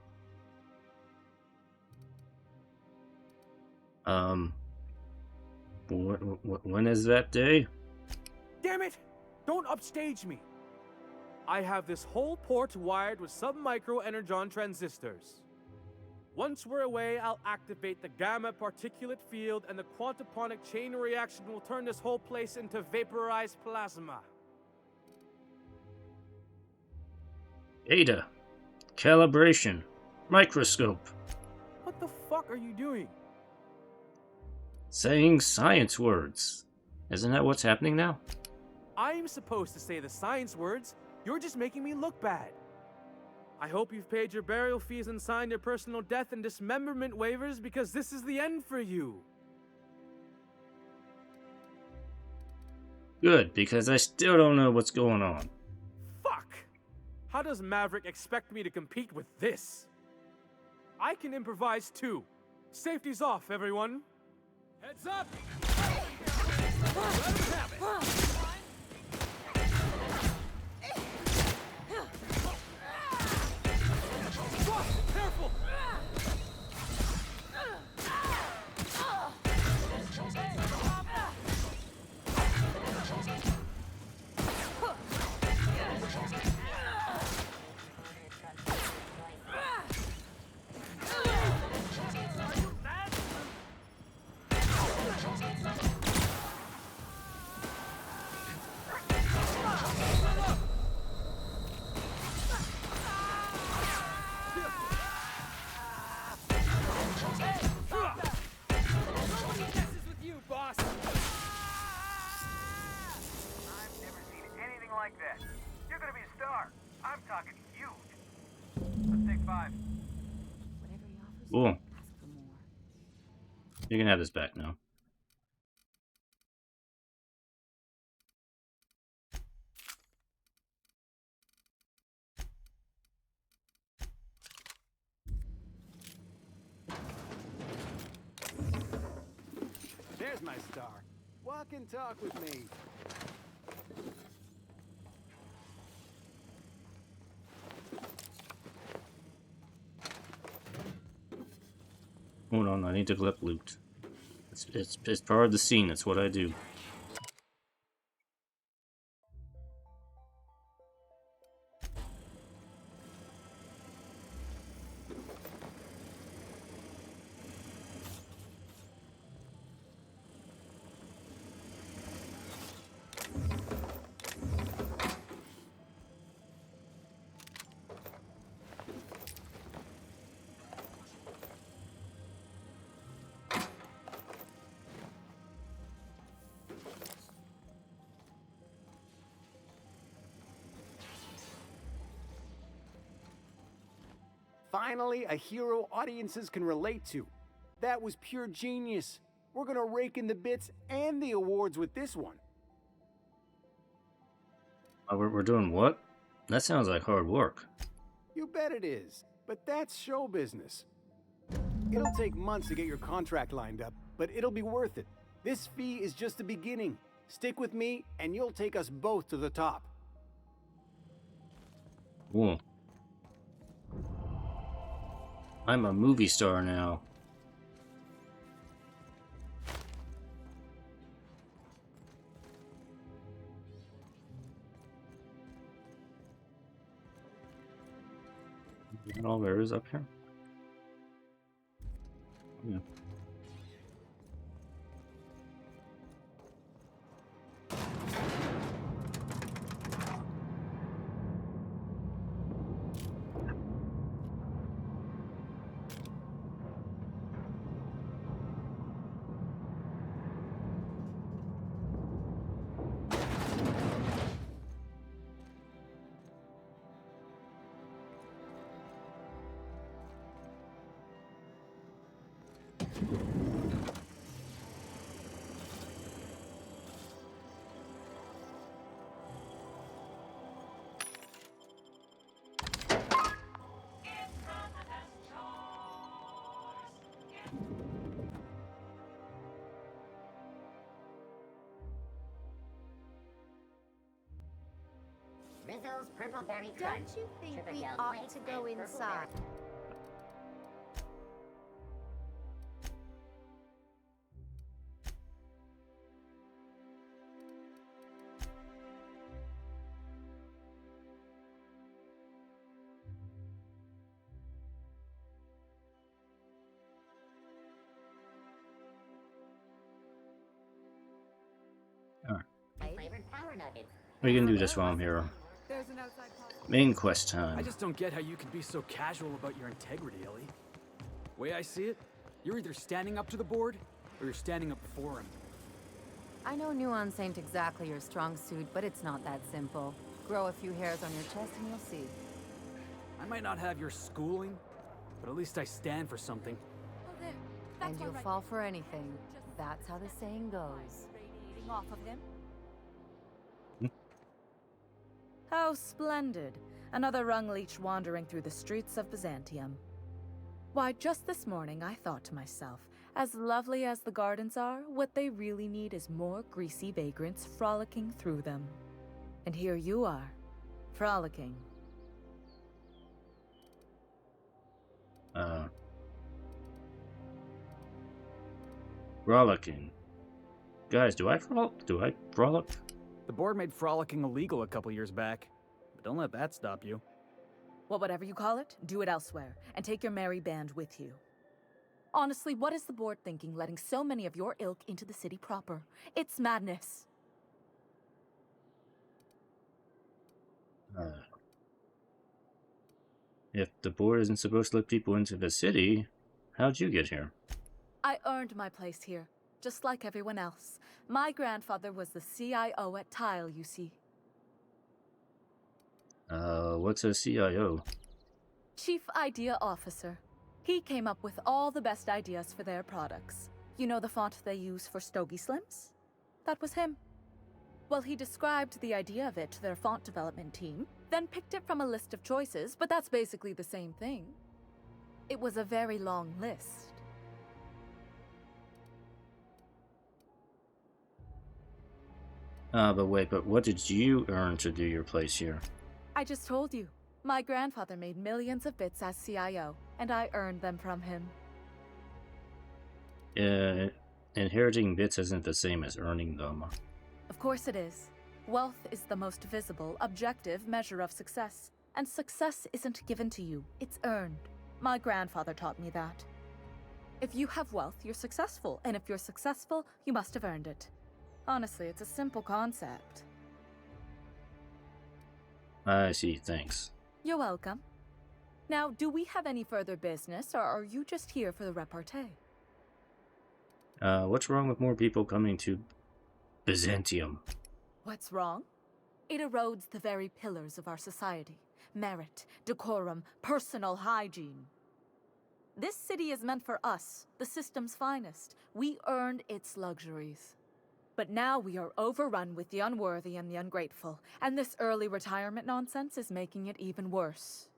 When is that day? Damn it! Don't upstage me! I have this whole port wired with sub-micro energon transistors. Once we're away, I'll activate the gamma particulate field, and the quantaponic chain reaction will turn this whole place into vaporized plasma. Ada. Calibration. Microscope. What the fuck are you doing? Saying science words. Isn't that what's happening now? I'm supposed to say the science words. You're just making me look bad. I hope you've paid your burial fees and signed your personal death and dismemberment waivers, because this is the end for you. Good, because I still don't know what's going on. Fuck! How does Maverick expect me to compete with this? I can improvise too. Safety's off, everyone. Heads up! Let him have it! Careful! Cool. You can have this back now. There's my star. Walk and talk with me. Hold on, I need to collect loot. It's part of the scene, it's what I do. Finally, a hero audiences can relate to. That was pure genius. We're gonna rake in the bits and the awards with this one. We're doing what? That sounds like hard work. You bet it is, but that's show business. It'll take months to get your contract lined up, but it'll be worth it. This fee is just the beginning. Stick with me, and you'll take us both to the top. Cool. I'm a movie star now. Is that all there is up here? Yeah. Drizzle's Purple Berry Don't Crunch. you think Sugar we Gel ought Flakes, to go and Purple inside? Flavored Power Nuggets. We can do this while I'm here. There's an outside possibility. Main quest I time. just don't get how you can be so casual about your integrity, Ellie. Way I see it, you're either standing up to the board, or you're standing up for him. I know nuance ain't exactly your strong suit, but it's not that simple. Grow a few hairs on your chest and you'll see. I might not have your schooling, but at least I stand for something. And you'll fall for anything. That's how the saying goes. Off of him. How splendid. Another rung leech wandering through the streets of Byzantium. Why, just this morning I thought to myself, as lovely as the gardens are, what they really need is more greasy vagrants frolicking through them. And here you are, frolicking. Frolicking. Guys, do I frolic? The board made frolicking illegal a couple years back, but don't let that stop you. Well, whatever you call it, do it elsewhere, and take your merry band with you. Honestly, what is the board thinking letting so many of your ilk into the city proper? It's madness. If the board isn't supposed to let people into the city, how'd you get here? I earned my place here, just like everyone else. My grandfather was the CIO at Tile, you see. What's a CIO? Chief Idea Officer. He came up with all the best ideas for their products. You know the font they use for Stogie Slims? That was him. Well, he described the idea of it to their font development team, then picked it from a list of choices, but that's basically the same thing. It was a very long list. But what did you earn to do your place here? I just told you. My grandfather made millions of bits as CIO, and I earned them from him. Inheriting bits isn't the same as earning them. Of course it is. Wealth is the most visible, objective measure of success. And success isn't given to you, it's earned. My grandfather taught me that. If you have wealth, you're successful, and if you're successful, you must have earned it. Honestly, it's a simple concept. I see, thanks. You're welcome. Now, do we have any further business, or are you just here for the repartee? What's wrong with more people coming to Byzantium? What's wrong? It erodes the very pillars of our society. Merit, decorum, personal hygiene. This city is meant for us, the system's finest. We earned its luxuries. But now we are overrun with the unworthy and the ungrateful, and this early retirement nonsense is making it even worse.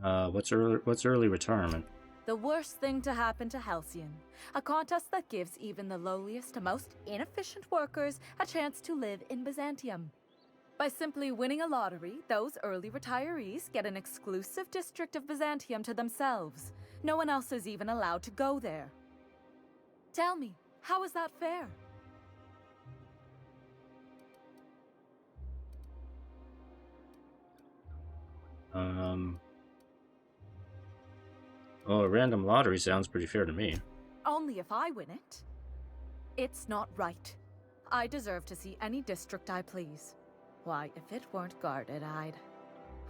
What's early retirement? The worst thing to happen to Halcyon. A contest that gives even the lowliest to most inefficient workers a chance to live in Byzantium. By simply winning a lottery, those early retirees get an exclusive district of Byzantium to themselves. No one else is even allowed to go there. Tell me, how is that fair? Well, a random lottery sounds pretty fair to me. Only if I win it. It's not right. I deserve to see any district I please. Why, if it weren't guarded, I'd...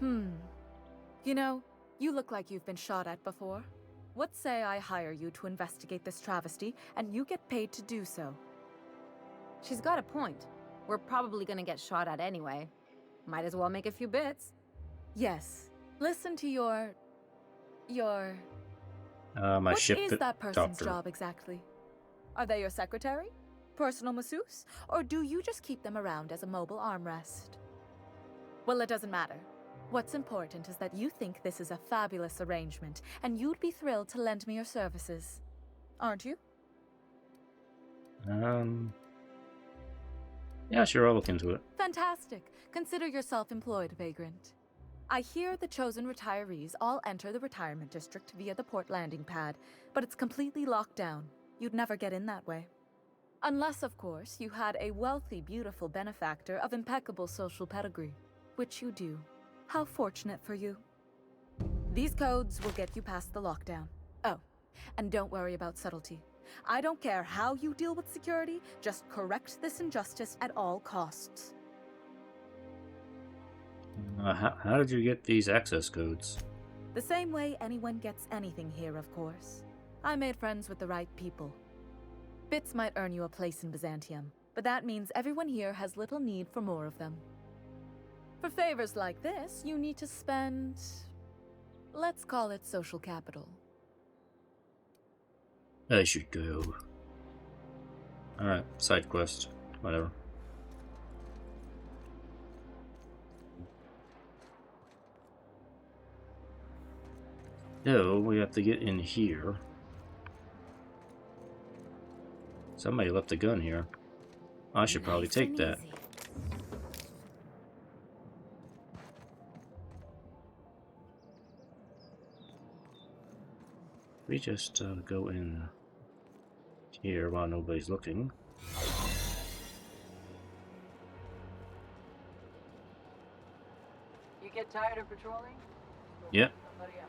You know, you look like you've been shot at before. What say I hire you to investigate this travesty, and you get paid to do so? She's got a point. We're probably gonna get shot at anyway. Might as well make a few bits. Yes. Listen to your... My What ship is that person's doctor. job exactly? Are they your secretary? Personal masseuse? Or do you just keep them around as a mobile armrest? Well, it doesn't matter. What's important is that you think this is a fabulous arrangement, and you'd be thrilled to lend me your services. Aren't you? Yeah, sure, I'll look into it. Fantastic. Consider yourself employed, vagrant. I hear the chosen retirees all enter the retirement district via the port landing pad, but it's completely locked down. You'd never get in that way. Unless, of course, you had a wealthy, beautiful benefactor of impeccable social pedigree, which you do. How fortunate for you. These codes will get you past the lockdown. Oh, and don't worry about subtlety. I don't care how you deal with security, just correct this injustice at all costs. How did you get these access codes? The same way anyone gets anything here, of course. I made friends with the right people. Bits might earn you a place in Byzantium, but that means everyone here has little need for more of them. For favors like this, you need to spend... let's call it social capital. I should go. Alright, side quest. Whatever. So, we have to get in here. Somebody left a gun here. I should probably take that. We just go in here while nobody's looking. You get tired of patrolling? Yep. Somebody else.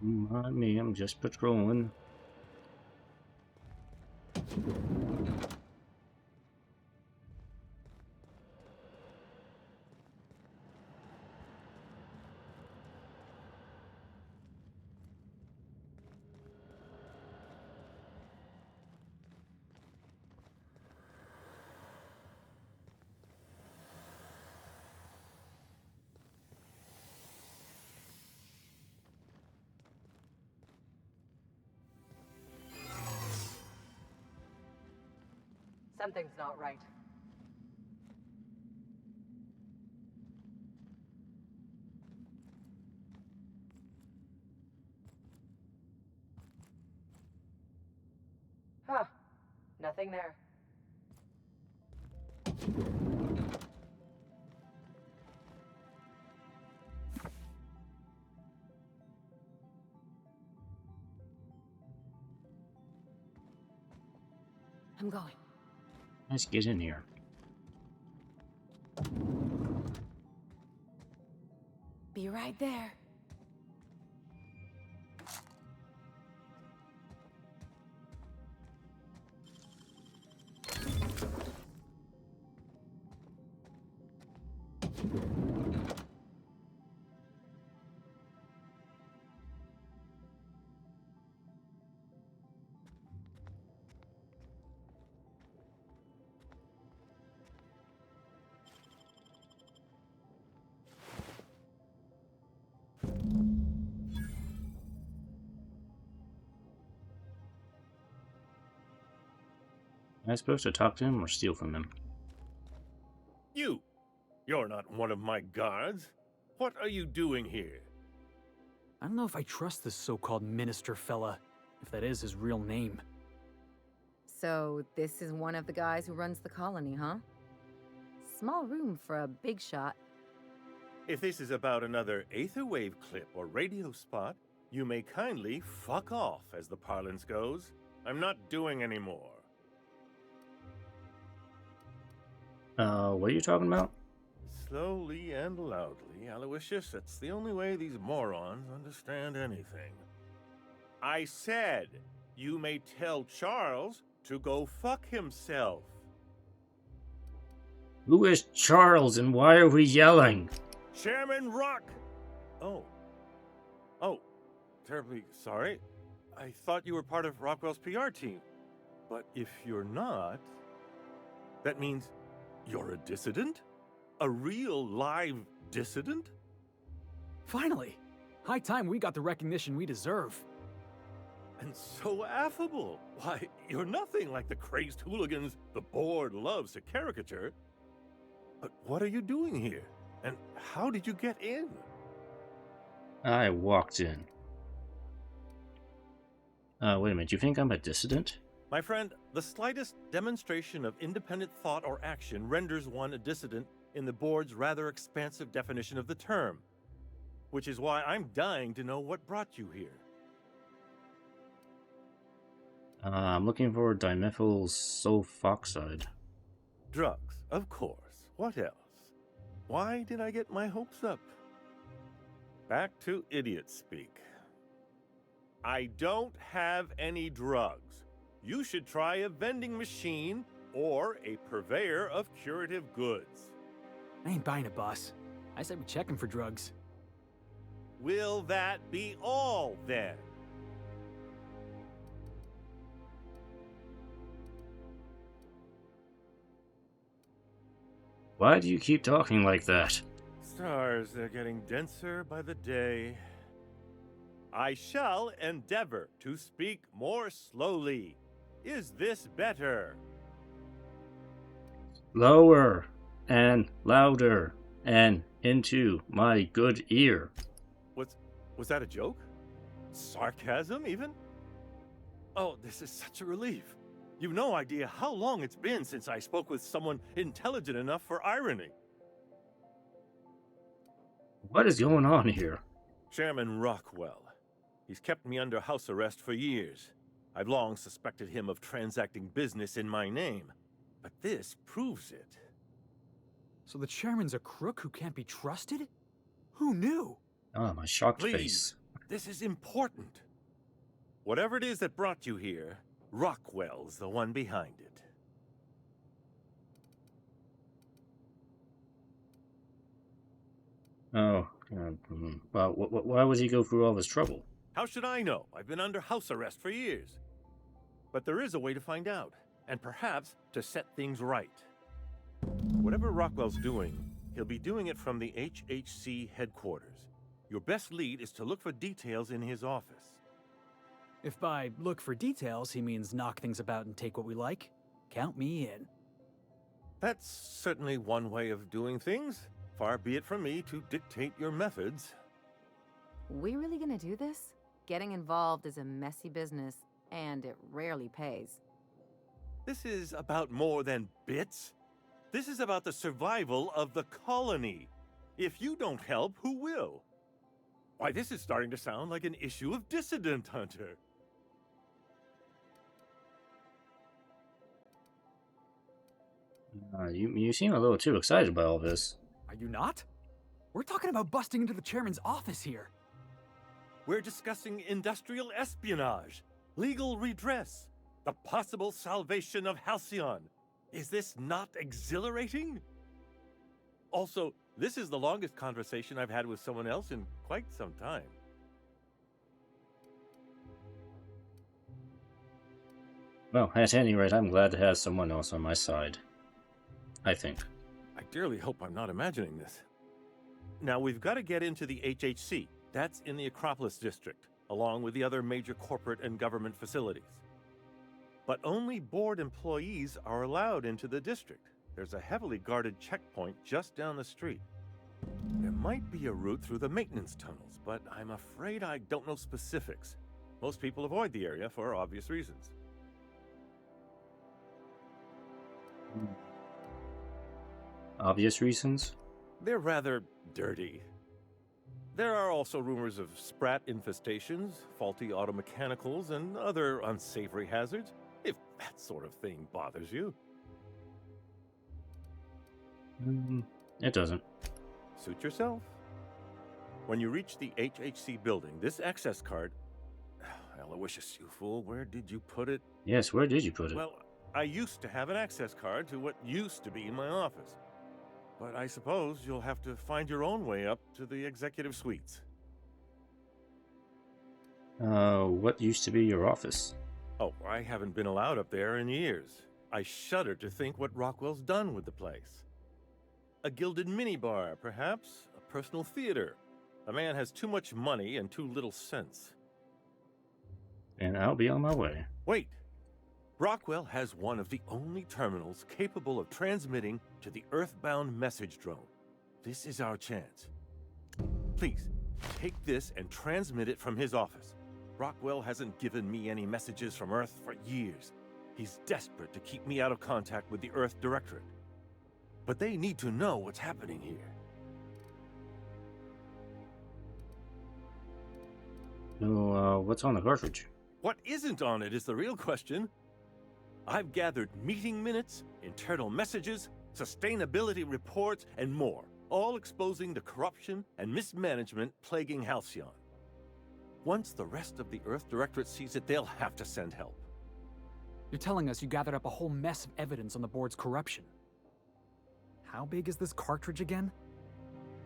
Mind me, I'm just patrolling. Something's not right. Huh. Nothing there. I'm going. Let's get in here. Be right there. Am I supposed to talk to him or steal from him? You're not one of my guards. What are you doing here? I don't know if I trust this so-called minister fella, if that is his real name. So, this is one of the guys who runs the colony, huh? Small room for a big shot. If this is about another Aetherwave clip or radio spot, you may kindly fuck off, as the parlance goes. I'm not doing any more. What are you talking about? Slowly and loudly, Aloysius, it's the only way these morons understand anything. I said, you may tell Charles to go fuck himself. Who is Charles and why are we yelling? Chairman Rock! Oh. Oh, terribly sorry. I thought you were part of Rockwell's PR team. But if you're not, that means you're a dissident? A real live dissident? Finally! High time we got the recognition we deserve. And so affable. Why, you're nothing like the crazed hooligans the board loves to caricature. But what are you doing here? And how did you get in? I walked in. Wait a minute, you think I'm a dissident? My friend, the slightest demonstration of independent thought or action renders one a dissident in the board's rather expansive definition of the term. Which is why I'm dying to know what brought you here. I'm looking for dimethyl sulfoxide. Drugs, of course. What else? Why did I get my hopes up? Back to idiot speak. I don't have any drugs. You should try a vending machine or a purveyor of curative goods. I ain't buying a bus. I said we're checking for drugs. Will that be all, then? Why do you keep talking like that? Stars, they're getting denser by the day. I shall endeavor to speak more slowly. Is this better? Lower and louder and into my good ear. Was that a joke? Sarcasm, even? Oh, this is such a relief. You've no idea how long it's been since I spoke with someone intelligent enough for irony. What is going on here? Chairman Rockwell. He's kept me under house arrest for years. I've long suspected him of transacting business in my name, but this proves it. So the chairman's a crook who can't be trusted? Who knew? Ah, my shocked Please, face. this is important. Whatever it is that brought you here, Rockwell's the one behind it. Oh, well, why would he go through all this trouble? How should I know? I've been under house arrest for years. But there is a way to find out, and perhaps to set things right. Whatever Rockwell's doing, he'll be doing it from the HHC headquarters. Your best lead is to look for details in his office. If by look for details he means knock things about and take what we like, count me in. That's certainly one way of doing things. Far be it from me to dictate your methods. We really gonna do this? Getting involved is a messy business, and it rarely pays. This is about more than bits. This is about the survival of the colony. If you don't help, who will? Why, this is starting to sound like an issue of Dissident Hunter. You seem a little too excited about all this. Are you not? We're talking about busting into the chairman's office here. We're discussing industrial espionage, legal redress, the possible salvation of Halcyon. Is this not exhilarating? Also, this is the longest conversation I've had with someone else in quite some time. Well, at any rate, I'm glad to have someone else on my side. I think. I dearly hope I'm not imagining this. Now, we've got to get into the HHC. That's in the Acropolis district, along with the other major corporate and government facilities. But only board employees are allowed into the district. There's a heavily guarded checkpoint just down the street. There might be a route through the maintenance tunnels, but I'm afraid I don't know specifics. Most people avoid the area for obvious reasons. Obvious reasons? They're rather dirty. There are also rumors of sprat infestations, faulty automechanicals, and other unsavory hazards, if that sort of thing bothers you. It doesn't. Suit yourself. When you reach the HHC building, this access card, Aloysius, you fool, where did you put it? Yes, where did you put it? Well, I used to have an access card to what used to be in my office. But I suppose you'll have to find your own way up to the executive suites. What used to be your office? Oh, I haven't been allowed up there in years. I shudder to think what Rockwell's done with the place. A gilded minibar, perhaps? A personal theater. A man has too much money and too little sense. And I'll be on my way. Wait! Rockwell has one of the only terminals capable of transmitting to the Earthbound message drone. This is our chance. Please, take this and transmit it from his office. Rockwell hasn't given me any messages from Earth for years. He's desperate to keep me out of contact with the Earth Directorate. But they need to know what's happening here. So, what's on the cartridge? What isn't on it is the real question. I've gathered meeting minutes, internal messages, sustainability reports, and more, all exposing the corruption and mismanagement plaguing Halcyon. Once the rest of the Earth Directorate sees it, they'll have to send help. You're telling us you gathered up a whole mess of evidence on the board's corruption. How big is this cartridge again?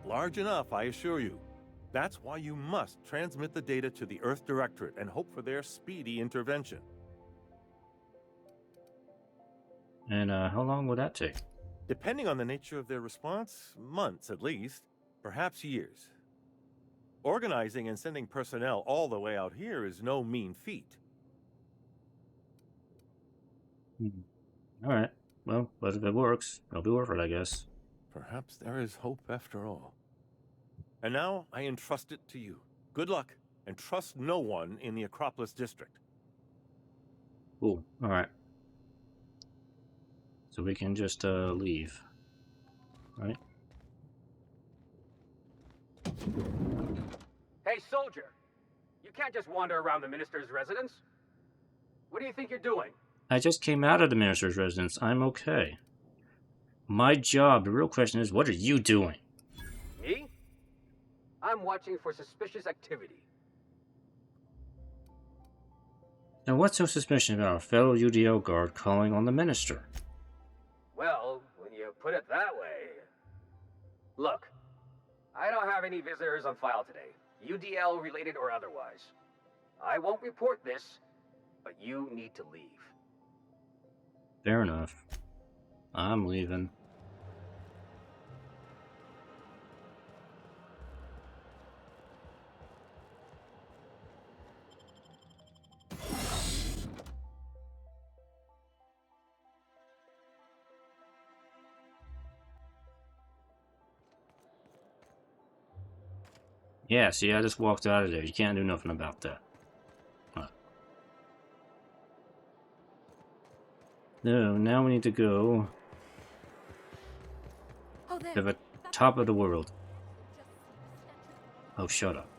Large enough, I assure you. That's why you must transmit the data to the Earth Directorate and hope for their speedy intervention. And how long will that take? Depending on the nature of their response, months at least, perhaps years. Organizing and sending personnel all the way out here is no mean feat. Alright. Well, but if it works, it'll be worth it, I guess. Perhaps there is hope after all. And now I entrust it to you. Good luck, and trust no one in the Acropolis district. Cool. Alright. So we can just leave. Right? Hey, soldier! You can't just wander around the minister's residence. What do you think you're doing? I just came out of the minister's residence. I'm okay. My job, the real question is, what are you doing? Me? I'm watching for suspicious activity. Now what's so suspicious about a fellow UDL guard calling on the minister? Well, when you put it that way... Look, I don't have any visitors on file today, UDL related or otherwise. I won't report this, but you need to leave. Fair enough. I'm leaving. Yeah, see, I just walked out of there. You can't do nothing about that. Huh. No, now we need to go to the top of the world. Oh, shut up.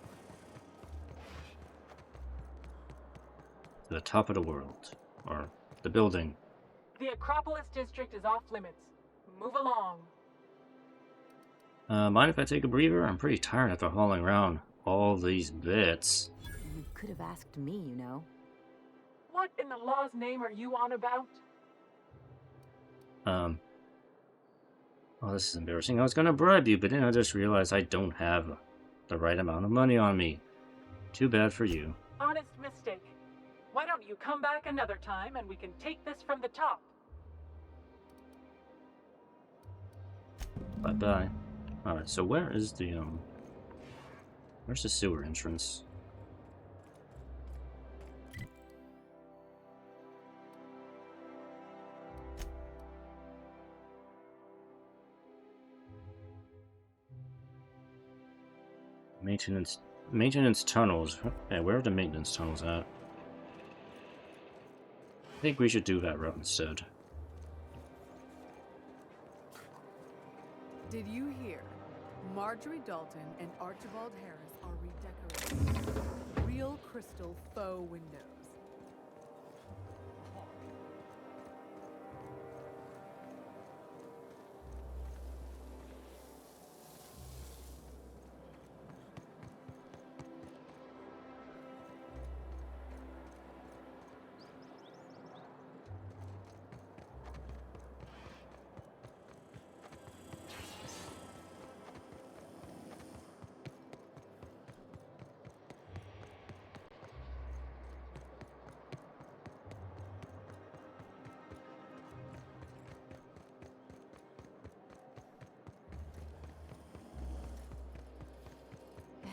To the top of the world. Or the building. The Acropolis district is off limits. Move along. Mind if I take a breather? I'm pretty tired after hauling around all these bits. You could have asked me, you know. What in the law's name are you on about? Oh, this is embarrassing. I was gonna bribe you, but then I just realized I don't have the right amount of money on me. Too bad for you. Honest mistake. Why don't you come back another time and we can take this from the top? Bye-bye. Alright, so where is the, where's the sewer entrance? Maintenance tunnels. Yeah, where are the maintenance tunnels at? I think we should do that route instead. Did you hear? Marjorie Dalton and Archibald Harris are redecorating real crystal faux windows.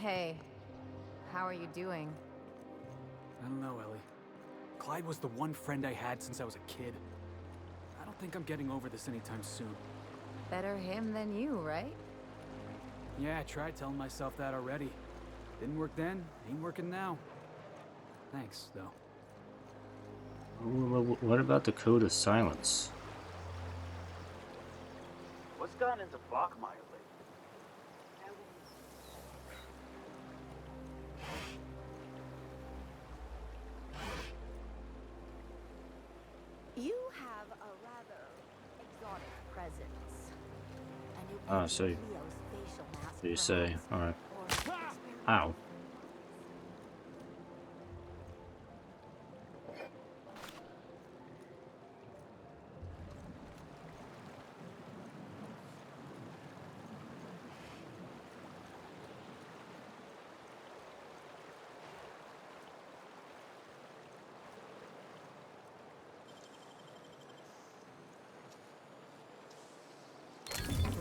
Hey, how are you doing? I don't know, Ellie. Clyde was the one friend I had since I was a kid. I don't think I'm getting over this anytime soon. Better him than you, right? Yeah, I tried telling myself that already. Didn't work then, ain't working now. Thanks, though. What about the code of silence? What's gone into Bachmeyer lately? You have a rather exotic presence. A new Ah, so Cleo's facial mask, you say, alright. or Ow.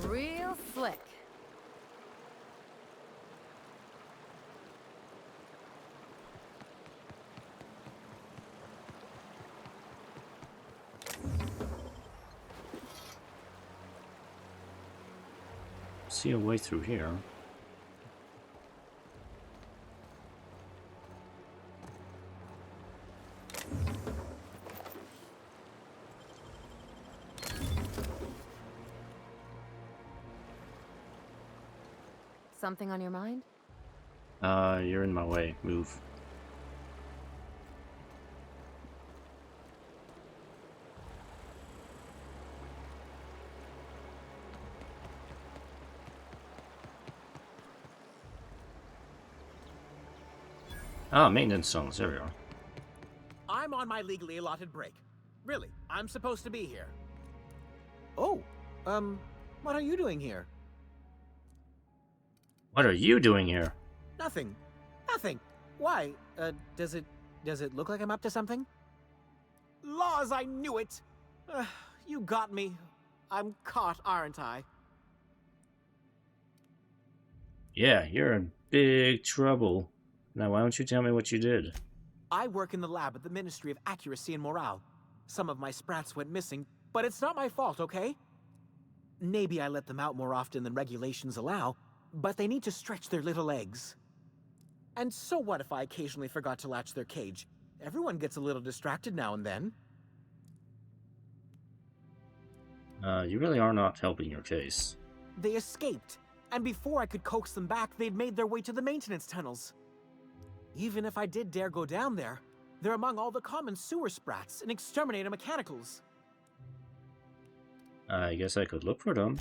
Real slick. See a way through here. Something on your mind? You're in my way. Move. Ah, maintenance tunnels. There we are. I'm on my legally allotted break. Really, I'm supposed to be here. Oh, what are you doing here? What are you doing here? Nothing. Nothing. Why? Does it look like I'm up to something? Laws, I knew it! You got me. I'm caught, aren't I? Yeah, you're in big trouble. Now, why don't you tell me what you did? I work in the lab at the Ministry of Accuracy and Morale. Some of my sprats went missing, but it's not my fault, okay? Maybe I let them out more often than regulations allow, but they need to stretch their little legs. And so what if I occasionally forgot to latch their cage? Everyone gets a little distracted now and then. You really are not helping your case. They escaped, and before I could coax them back, they'd made their way to the maintenance tunnels. Even if I did dare go down there, they're among all the common sewer sprats and exterminator mechanicals. I guess I could look for them.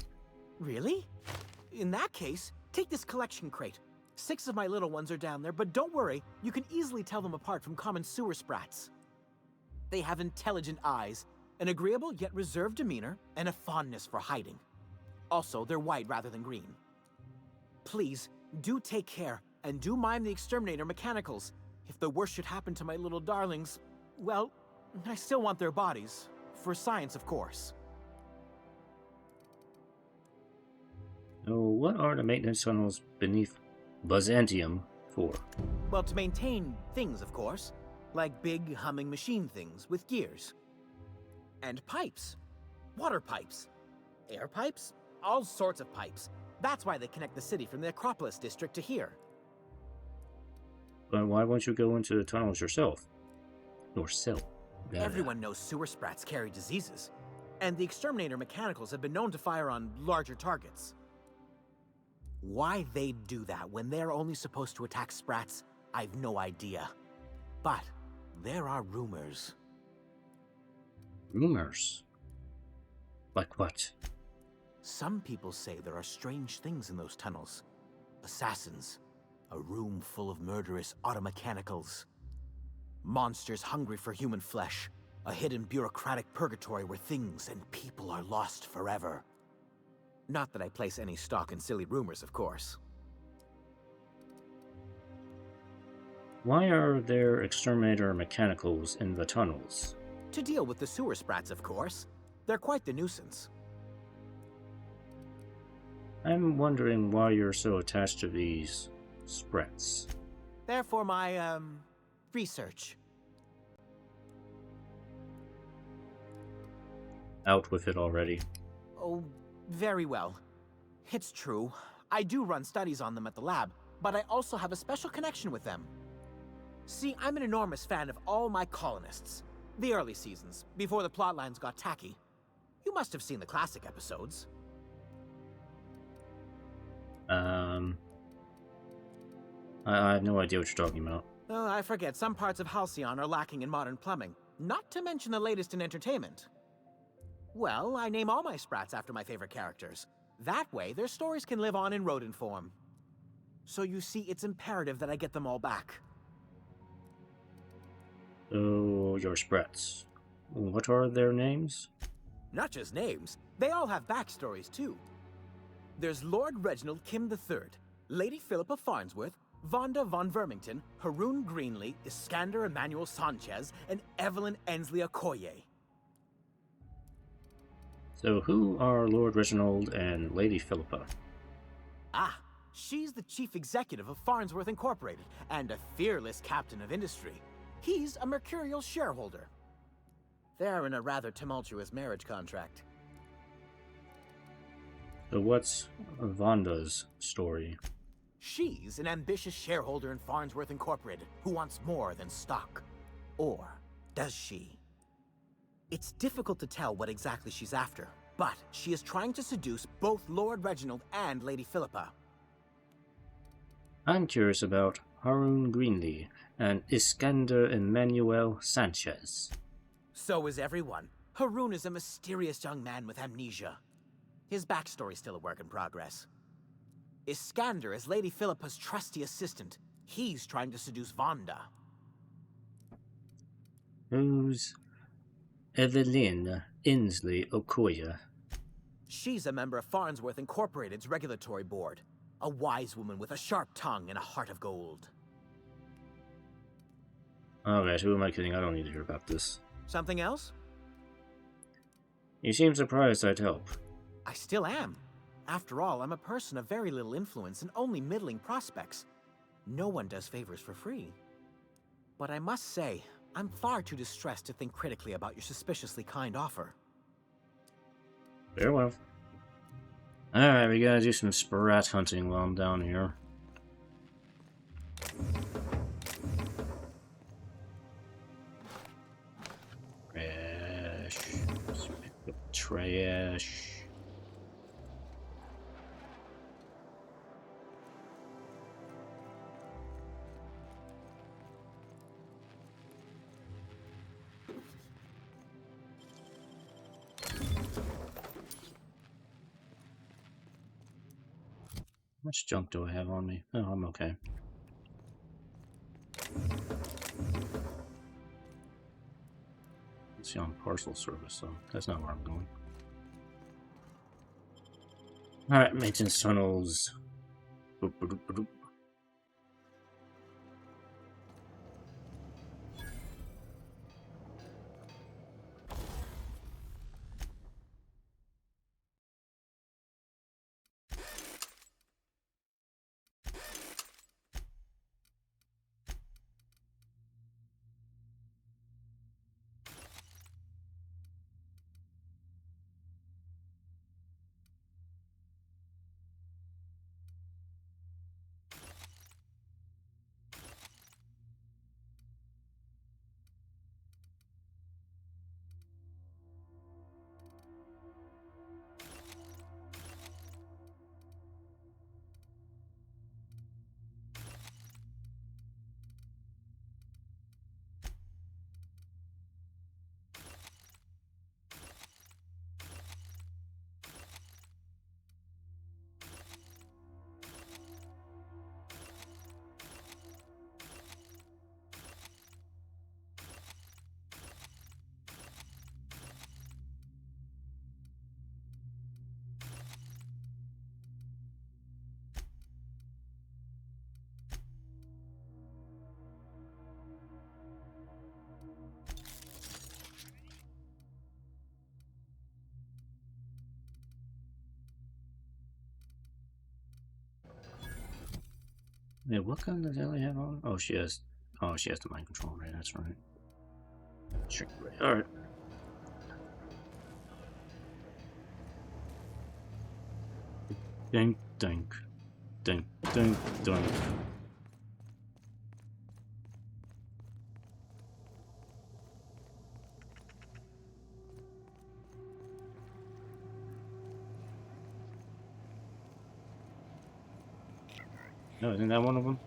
Really? In that case, take this collection crate. 6 of my little ones are down there, but don't worry, you can easily tell them apart from common sewer sprats. They have intelligent eyes, an agreeable yet reserved demeanor, and a fondness for hiding. Also, they're white rather than green. Please, do take care, and do mind the exterminator mechanicals. If the worst should happen to my little darlings, well, I still want their bodies. For science, of course. So, what are the maintenance tunnels beneath Byzantium for? Well, to maintain things, of course. Like big, humming machine things with gears. And pipes. Water pipes. Air pipes. All sorts of pipes. That's why they connect the city from the Acropolis district to here. But why won't you go into the tunnels yourself? Yourself. Everyone knows sewer sprats carry diseases. And the exterminator mechanicals have been known to fire on larger targets. Why they'd do that when they're only supposed to attack sprats, I've no idea. But there are rumors. Rumors? Like what? Some people say there are strange things in those tunnels. Assassins. A room full of murderous automechanicals. Monsters hungry for human flesh. A hidden bureaucratic purgatory where things and people are lost forever. Not that I place any stock in silly rumors, of course. Why are there exterminator mechanicals in the tunnels? To deal with the sewer sprats, of course. They're quite the nuisance. I'm wondering why you're so attached to these Spreads. They're for my, research. Out with it already. Oh, very well. It's true. I do run studies on them at the lab, but I also have a special connection with them. See, I'm an enormous fan of all my colonists. The early seasons, before the plotlines got tacky. You must have seen the classic episodes. I have no idea what you're talking about. Oh, I forget, some parts of Halcyon are lacking in modern plumbing. Not to mention the latest in entertainment. Well, I name all my sprats after my favorite characters. That way, their stories can live on in rodent form. So you see, it's imperative that I get them all back. Oh, your spreads. What are their names? Not just names, they all have backstories too. There's Lord Reginald Kim III, Lady Philippa Farnsworth, Vonda von Vermington, Haroon Greenlee, Iskander Emmanuel Sanchez, and Evelyn Ensley Okoye. So who are Lord Reginald and Lady Philippa? Ah, she's the chief executive of Farnsworth Incorporated and a fearless captain of industry. He's a mercurial shareholder. They're in a rather tumultuous marriage contract. So what's Vonda's story? She's an ambitious shareholder in Farnsworth Incorporated who wants more than stock. Or does she? It's difficult to tell what exactly she's after, but she is trying to seduce both Lord Reginald and Lady Philippa. I'm curious about Haroon Greenlee and Iskander Emmanuel Sanchez. So is everyone. Haroon is a mysterious young man with amnesia. His backstory's still a work in progress. Iskander is Lady Philippa's trusty assistant. He's trying to seduce Vonda. Who's Evelyn Ensley Okoye? She's a member of Farnsworth Incorporated's regulatory board. A wise woman with a sharp tongue and a heart of gold. Alright, who am I kidding? I don't need to hear about this. Something else? You seem surprised I'd help. I still am. After all, I'm a person of very little influence and only middling prospects. No one does favors for free. But I must say, I'm far too distressed to think critically about your suspiciously kind offer. Very well. Alright, we gotta do some sprat hunting while I'm down here. Trash. Trash. How much junk do I have on me? Oh, I'm okay. Let's see on parcel service, so that's not where I'm going. Alright, maintenance tunnels. Boop, boop, boop, boop. Wait, what gun does Ellie have on? Oh, she has. Oh, she has the mind control ray. That's right. Shrink ray. All right. Dink, dink, dink, dink, dink. No, isn't that one of them?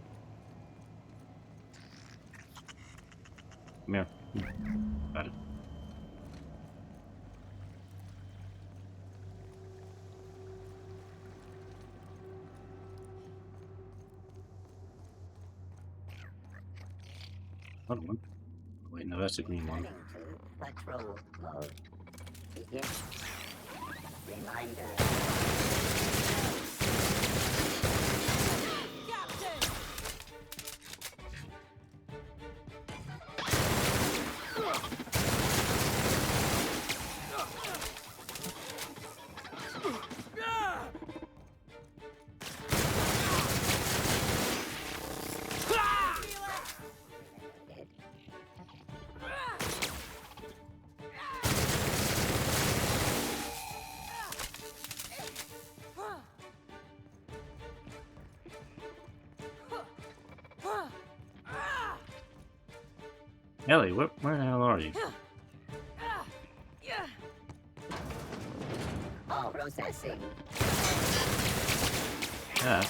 Come here. Got it. Another one. Wait, no, that's the green one. Patrol mode. Begin. Reminder. Ellie, where the hell are you? All processing. Yeah.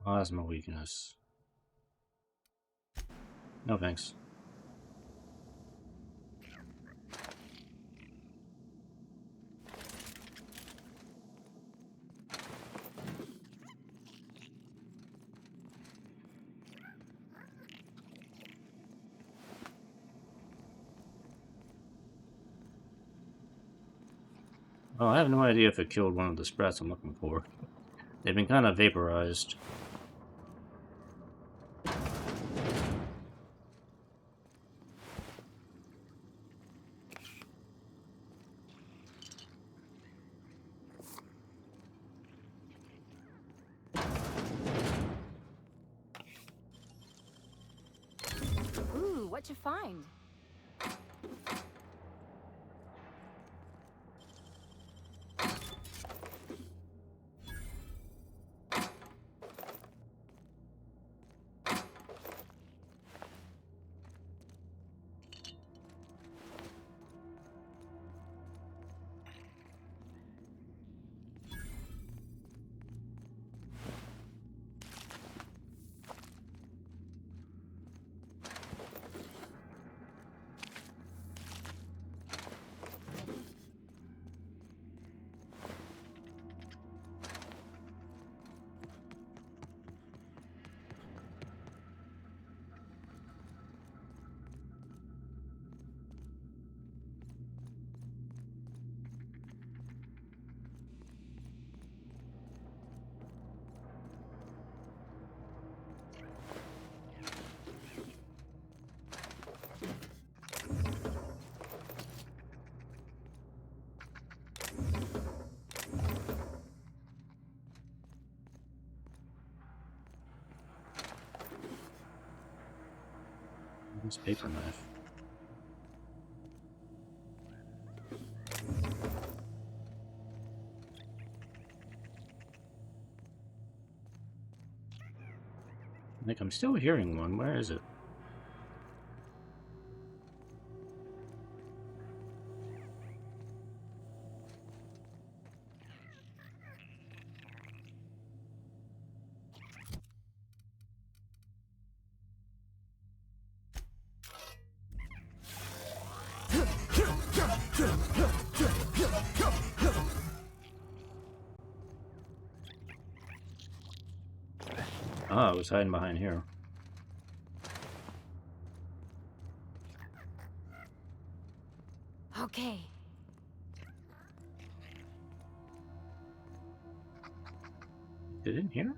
Plasma weakness. No thanks. Oh, I have no idea if it killed one of the sprats I'm looking for. They've been kind of vaporized. Ooh, what'd you find? This paper knife. Like, I'm still hearing one. Where is it? Ah, I was hiding behind here. Okay. Is it in here?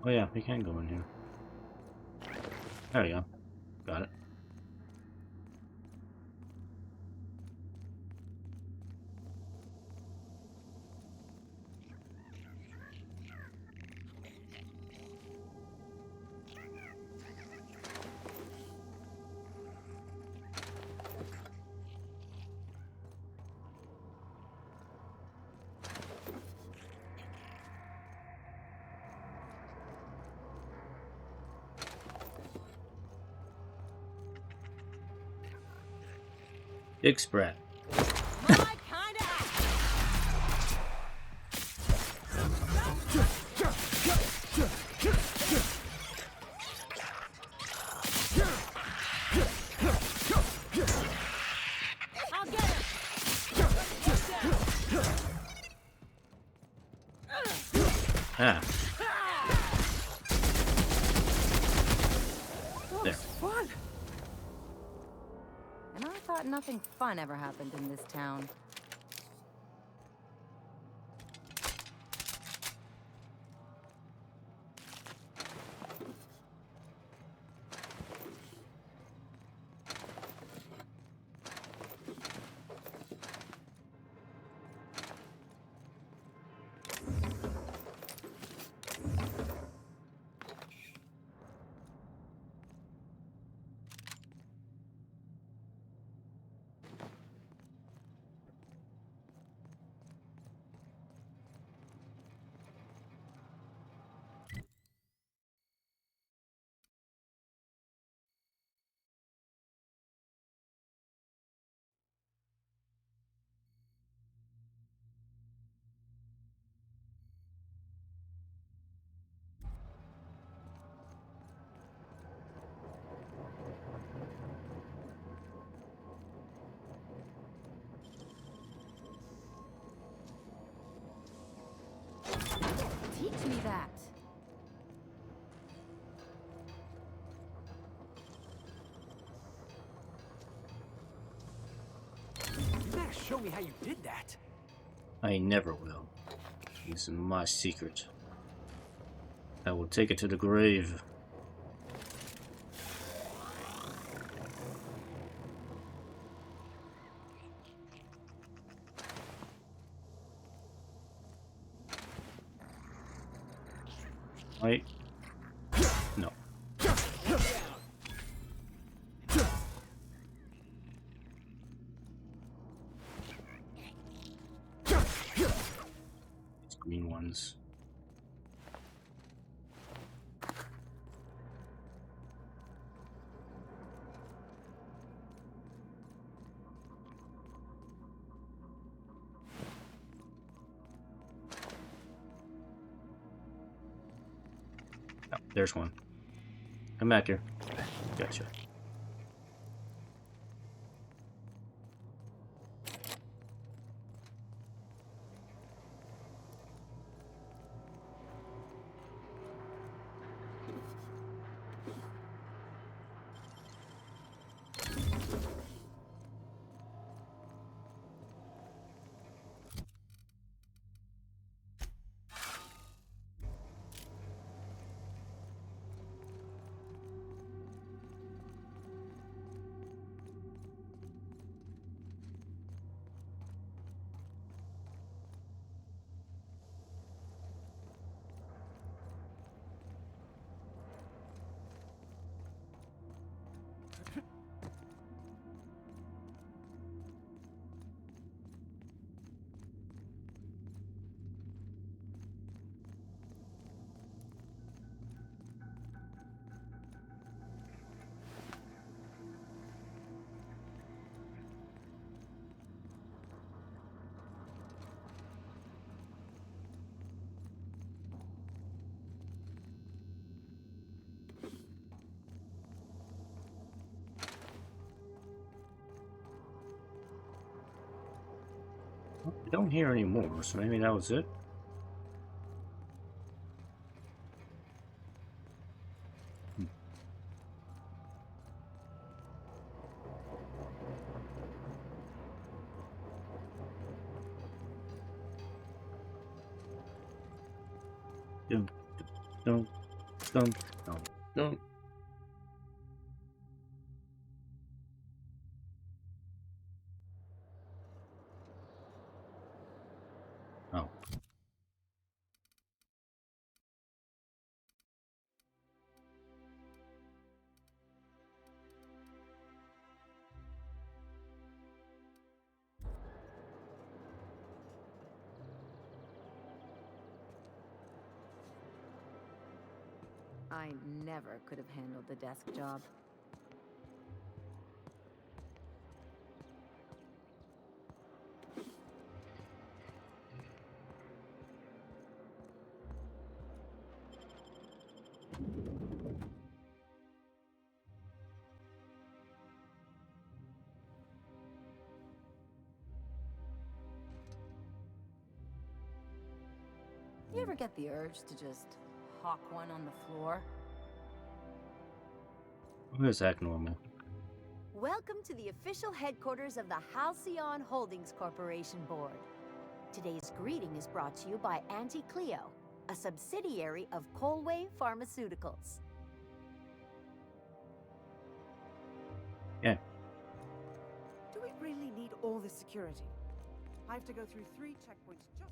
Oh yeah, we can go in here. There we go. Got it. Big Sprat. Ah. There. Fun. And I thought nothing fun ever happened in this town. Teach me that. You better show me how you did that. I never will. This is my secret. I will take it to the grave. Wait. No. These green ones. Oh, there's one. Come back here. Gotcha. don't hear any more, so maybe that was it. Dum, dum, dum, dum, dum. Oh. I never could have handled the desk job. You ever get the urge to just hawk one on the floor? Why is that normal? Welcome to the official headquarters of the Halcyon Holdings Corporation Board. Today's greeting is brought to you by Auntie Cleo, a subsidiary of Colway Pharmaceuticals. Yeah. Do we really need all this security? I have to go through 3 checkpoints just...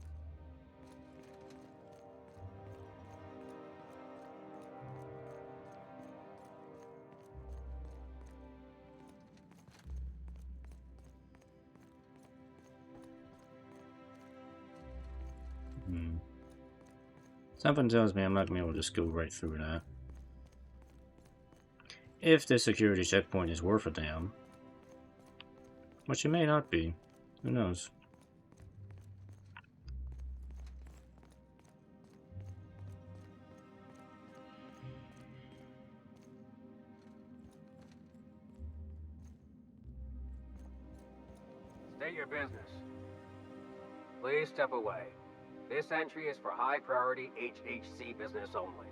Something tells me I'm not going to be able to just go right through that. If the security checkpoint is worth a damn. Which it may not be. Who knows? State your business. Please step away. This entry is for high-priority HHC business only.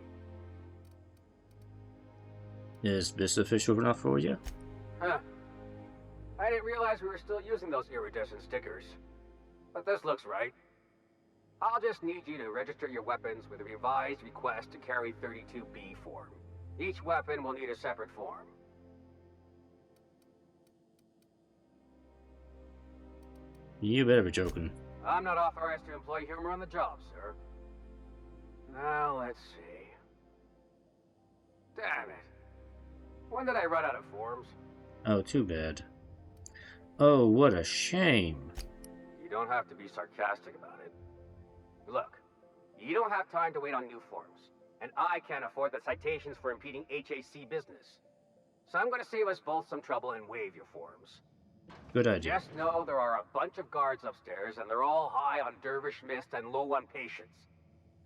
Is this official enough for you? Huh. I didn't realize we were still using those iridescent stickers. But this looks right. I'll just need you to register your weapons with a revised request to carry 32B form. Each weapon will need a separate form. You better be joking. I'm not authorized to employ humor on the job, sir. Now, let's see. Damn it. When did I run out of forms? Oh, too bad. Oh, what a shame. You don't have to be sarcastic about it. Look, you don't have time to wait on new forms, and I can't afford the citations for impeding HAC business. So I'm going to save us both some trouble and waive your forms. Good idea. Just know there are a bunch of guards upstairs, and they're all high on dervish mist and low on patience.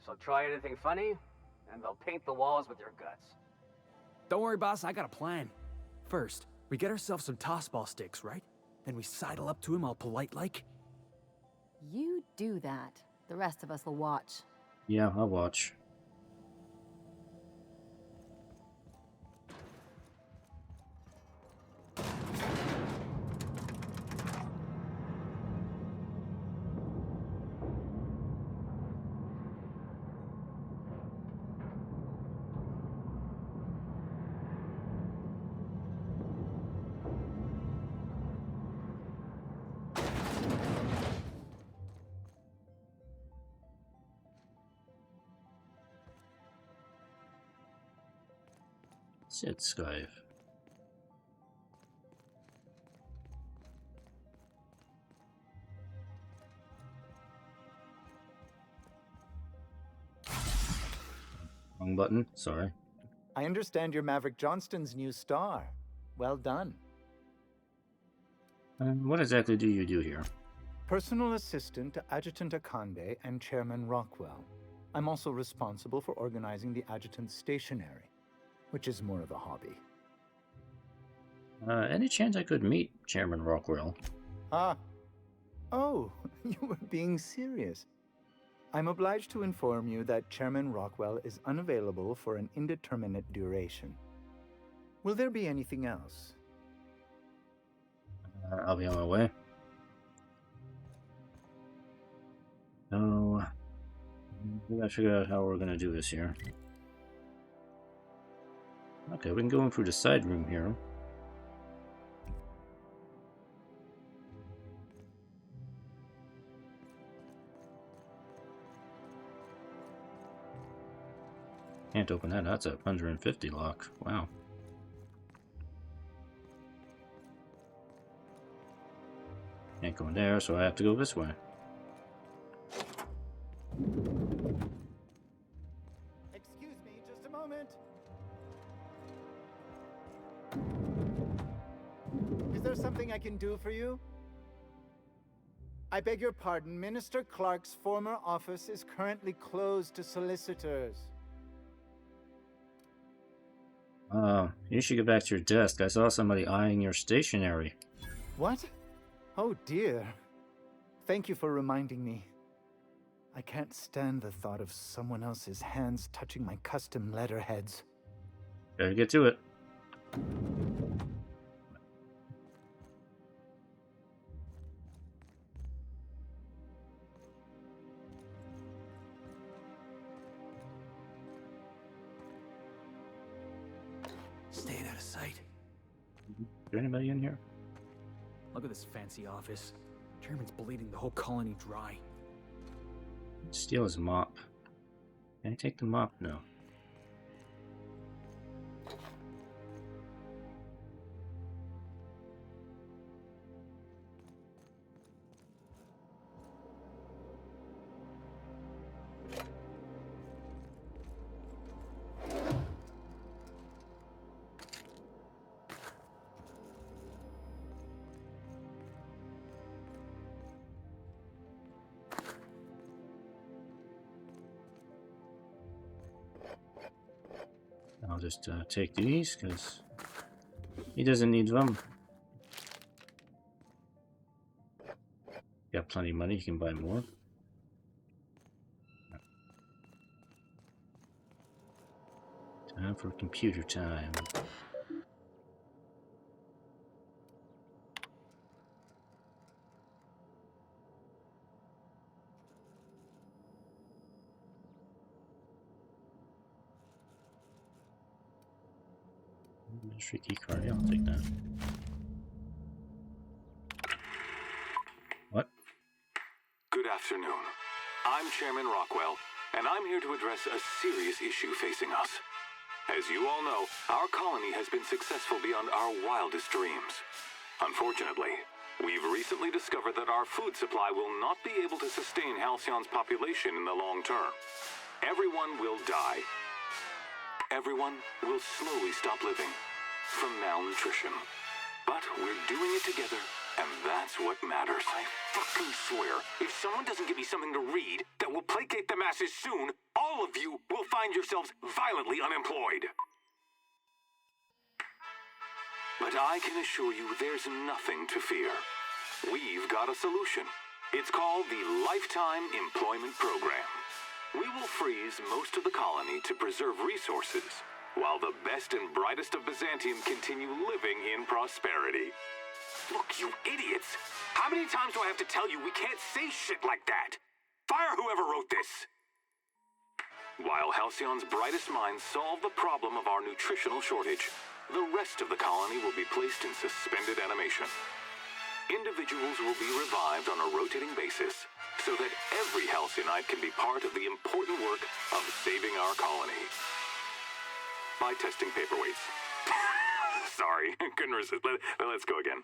So try anything funny, and they'll paint the walls with your guts. Don't worry, boss, I got a plan. First, we get ourselves some tossball sticks, right? Then we sidle up to him all polite-like. You do that. The rest of us will watch. Yeah, I'll watch. Sit, Skive. Wrong button, sorry. I understand you're Maverick Johnston's new star. Well done. What exactly do you do here? Personal assistant to Adjutant Akande and Chairman Rockwell. I'm also responsible for organizing the Adjutant's stationery, which is more of a hobby. Any chance I could meet Chairman Rockwell? Ah, Oh, you were being serious. I'm obliged to inform you that Chairman Rockwell is unavailable for an indeterminate duration. Will there be anything else? I'll be on my way. So, we gotta figure out how we're gonna do this here. Okay, we can go in through the side room here. Can't open that. That's a 150 lock. Wow. Can't go in there, so I have to go this way. Excuse me, just a moment. Is there something I can do for you? I beg your pardon, Minister Clark's former office is currently closed to solicitors. You should get back to your desk. I saw somebody eyeing your stationery. What? Oh dear. Thank you for reminding me. I can't stand the thought of someone else's hands touching my custom letterheads. Better get to it. Staying out of sight. Is there anybody in here? Look at this fancy office. Chairman's bleeding the whole colony dry. Steal his mop. Can I take the mop? No. I'll just take these, because he doesn't need them. Got plenty of money, he can buy more. Time for computer time. Ministry key card, yeah, I'll take that. What? Good afternoon. I'm Chairman Rockwell, and I'm here to address a serious issue facing us. As you all know, our colony has been successful beyond our wildest dreams. Unfortunately, we've recently discovered that our food supply will not be able to sustain Halcyon's population in the long term. Everyone will die. Everyone will slowly stop living from malnutrition. But we're doing it together, and that's what matters. I fucking swear, if someone doesn't give me something to read that will placate the masses soon, all of you will find yourselves violently unemployed. But I can assure you there's nothing to fear. We've got a solution. It's called the Lifetime Employment Program. We will freeze most of the colony to preserve resources, while the best and brightest of Byzantium continue living in prosperity. Look, you idiots! How many times do I have to tell you we can't say shit like that? Fire whoever wrote this! While Halcyon's brightest minds solve the problem of our nutritional shortage, the rest of the colony will be placed in suspended animation. Individuals will be revived on a rotating basis, so that every Halcyonite can be part of the important work of saving our colony. By testing paperweights. Sorry, couldn't resist. Let's go again.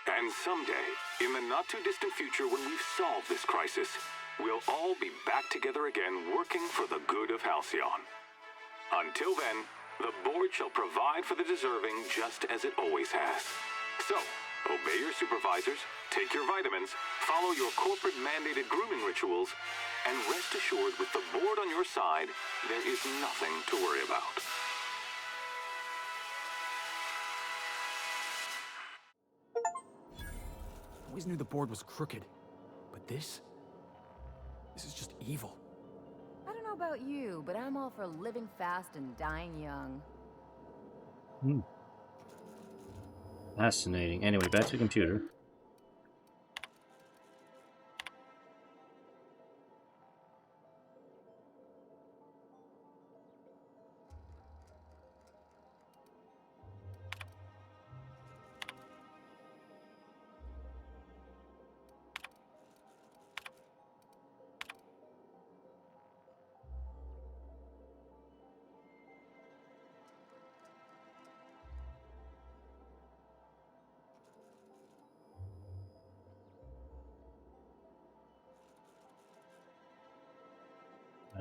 And someday, in the not-too-distant future when we've solved this crisis, we'll all be back together again working for the good of Halcyon. Until then, the board shall provide for the deserving just as it always has. So, obey your supervisors, take your vitamins, follow your corporate-mandated grooming rituals, and rest assured with the board on your side, there is nothing to worry about. always knew the board was crooked. But this is just evil. I don't know about you, but I'm all for living fast and dying young. Hmm. Fascinating. Anyway, back to the computer.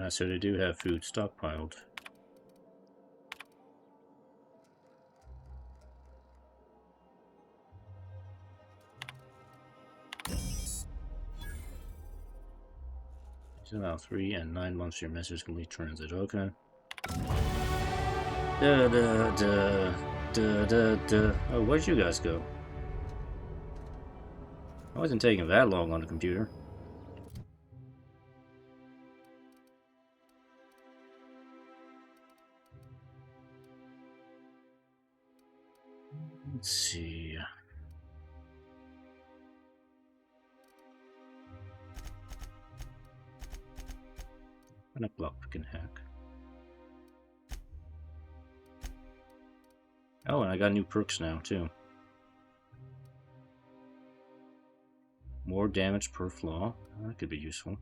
So they do have food stockpiled. It's about 3 and 9 months your message complete transit. Okay. Oh, where'd you guys go? I wasn't taking that long on the computer. Let's see. And a block we can hack. Oh, and I got new perks now, too. More damage per flaw. That could be useful.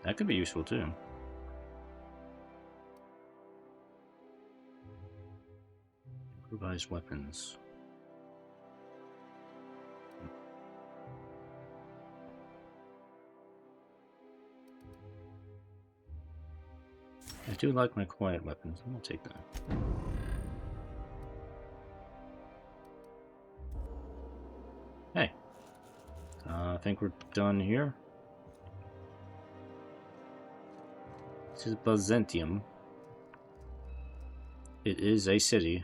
That could be useful, too. Improvised weapons. I do like my quiet weapons. I'm gonna take that. Hey. I think we're done here. This is Byzantium. It is a city.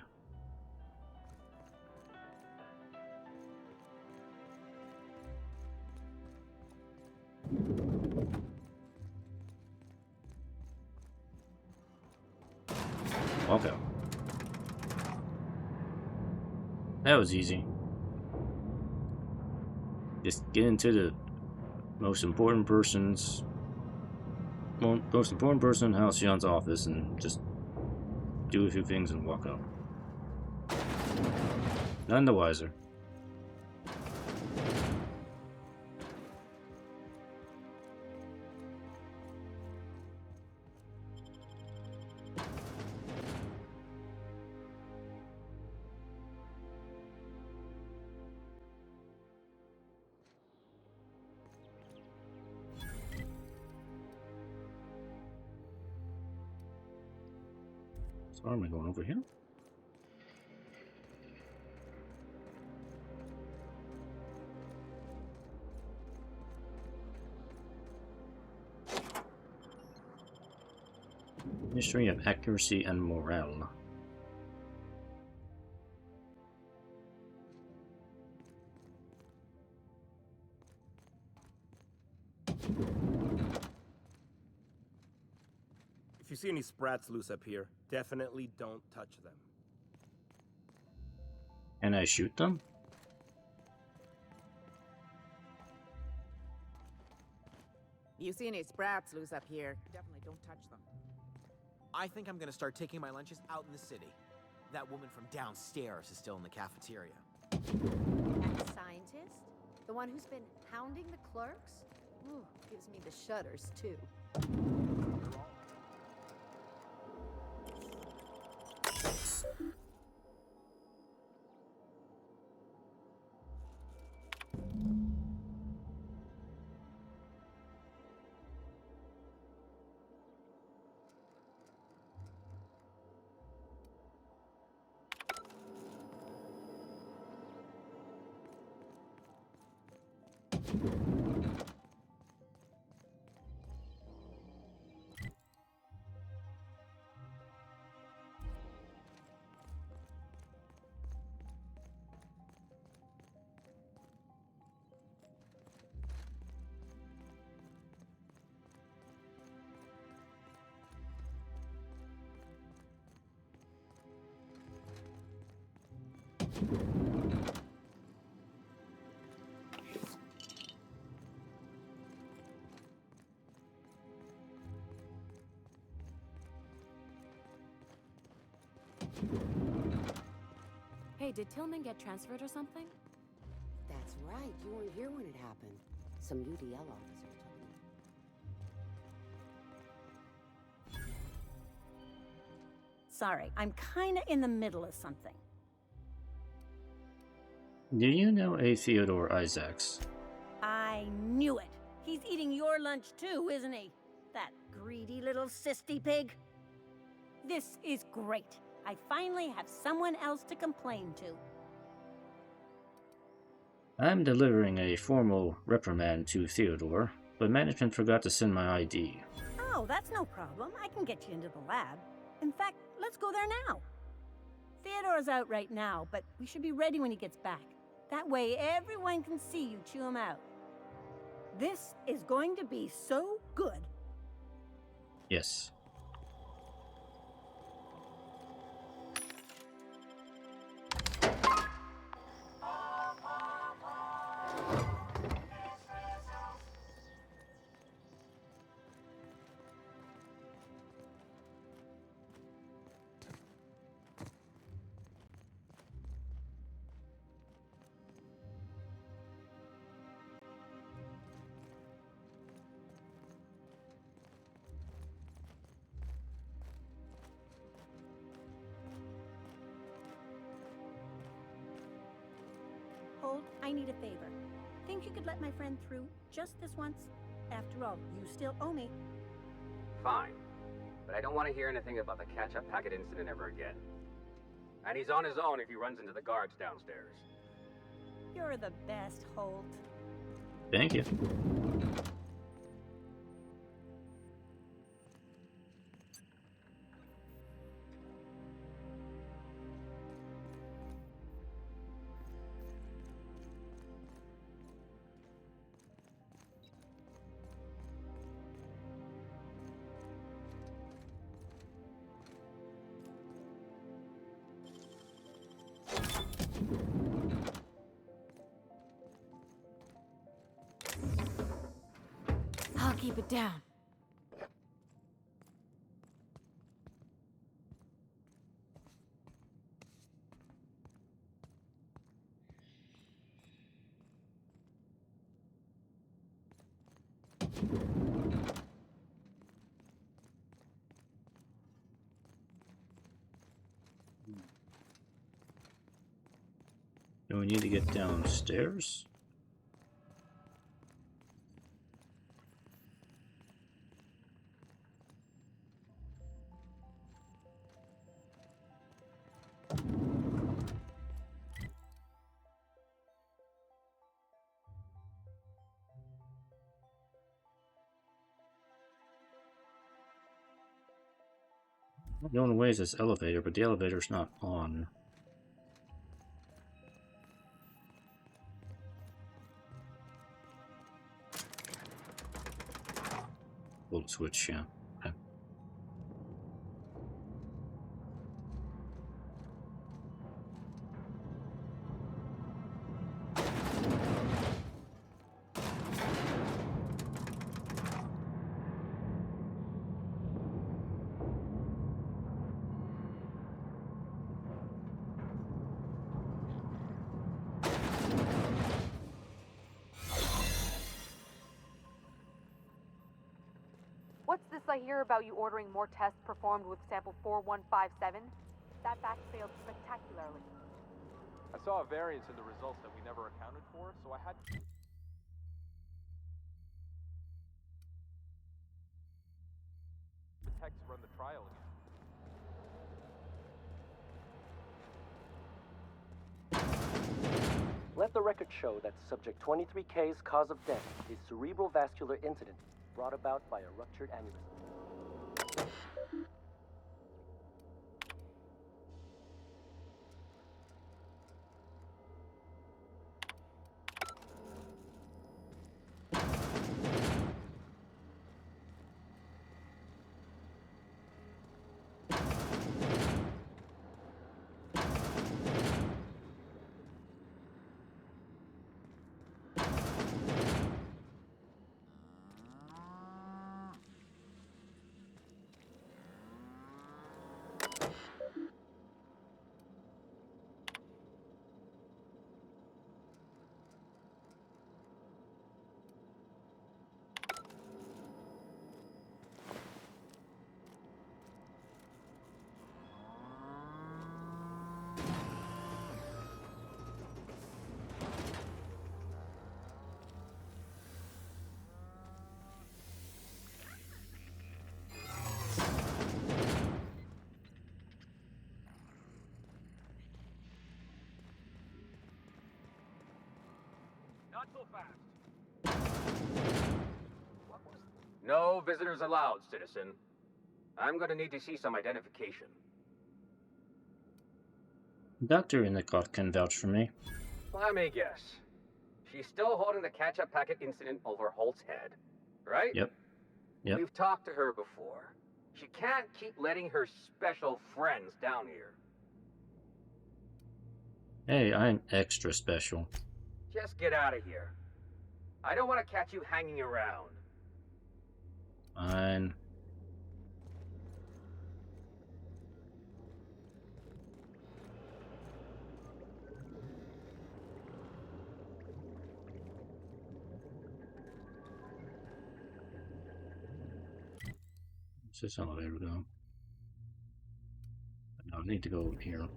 Okay. That was easy. Just get into the most important person in Halcyon's office and just do a few things and walk out. None the wiser. So am I going over here? Mystery of accuracy and morale. If you see any sprats loose up here, definitely don't touch them. Can I shoot them? You see any sprats loose up here, definitely don't touch them. I think I'm gonna start taking my lunches out in the city. That woman from downstairs is still in the cafeteria. That scientist? The one who's been hounding the clerks? Ooh, gives me the shudders, too. Hey, did Tillman get transferred or something? That's right. You weren't here when it happened. Some UDL officer told me. Sorry, I'm kinda in the middle of something. Do you know a Theodore Isaacs? I knew it. He's eating your lunch too, isn't he? That greedy little cysty pig. This is great. I finally have someone else to complain to. I'm delivering a formal reprimand to Theodore, but management forgot to send my ID. Oh, that's no problem. I can get you into the lab. In fact, let's go there now. Theodore's out right now, but we should be ready when he gets back. That way everyone can see you chew him out. This is going to be so good. Yes. Hold, I need a favor. Think you could let my friend through just this once? After all, you still owe me. Fine. But I don't want to hear anything about the catch-up packet incident ever again. And he's on his own if he runs into the guards downstairs. You're the best, Holt. Thank you. I'll keep it down. Do we need to get downstairs? The only way is this elevator, but the elevator's not on. Hold switch, yeah. Okay. What's this I hear about you ordering more tests performed with sample 4157? That batch failed spectacularly. I saw a variance in the results that we never accounted for, so I had to... the techs run the trial again. Let the record show that Subject 23K's cause of death is cerebral vascular incident brought about by a ruptured aneurysm. Not so fast. No visitors allowed, citizen. I'm gonna need to see some identification. Dr. Endicott can vouch for me. Let me guess. She's still holding the catch-up packet incident over Holt's head, right? Yep. Yep. We've talked to her before. She can't keep letting her special friends down here. Hey, I'm extra special. Just get out of here. I don't want to catch you hanging around. Fine. Where's this elevator go? No, I need to go here.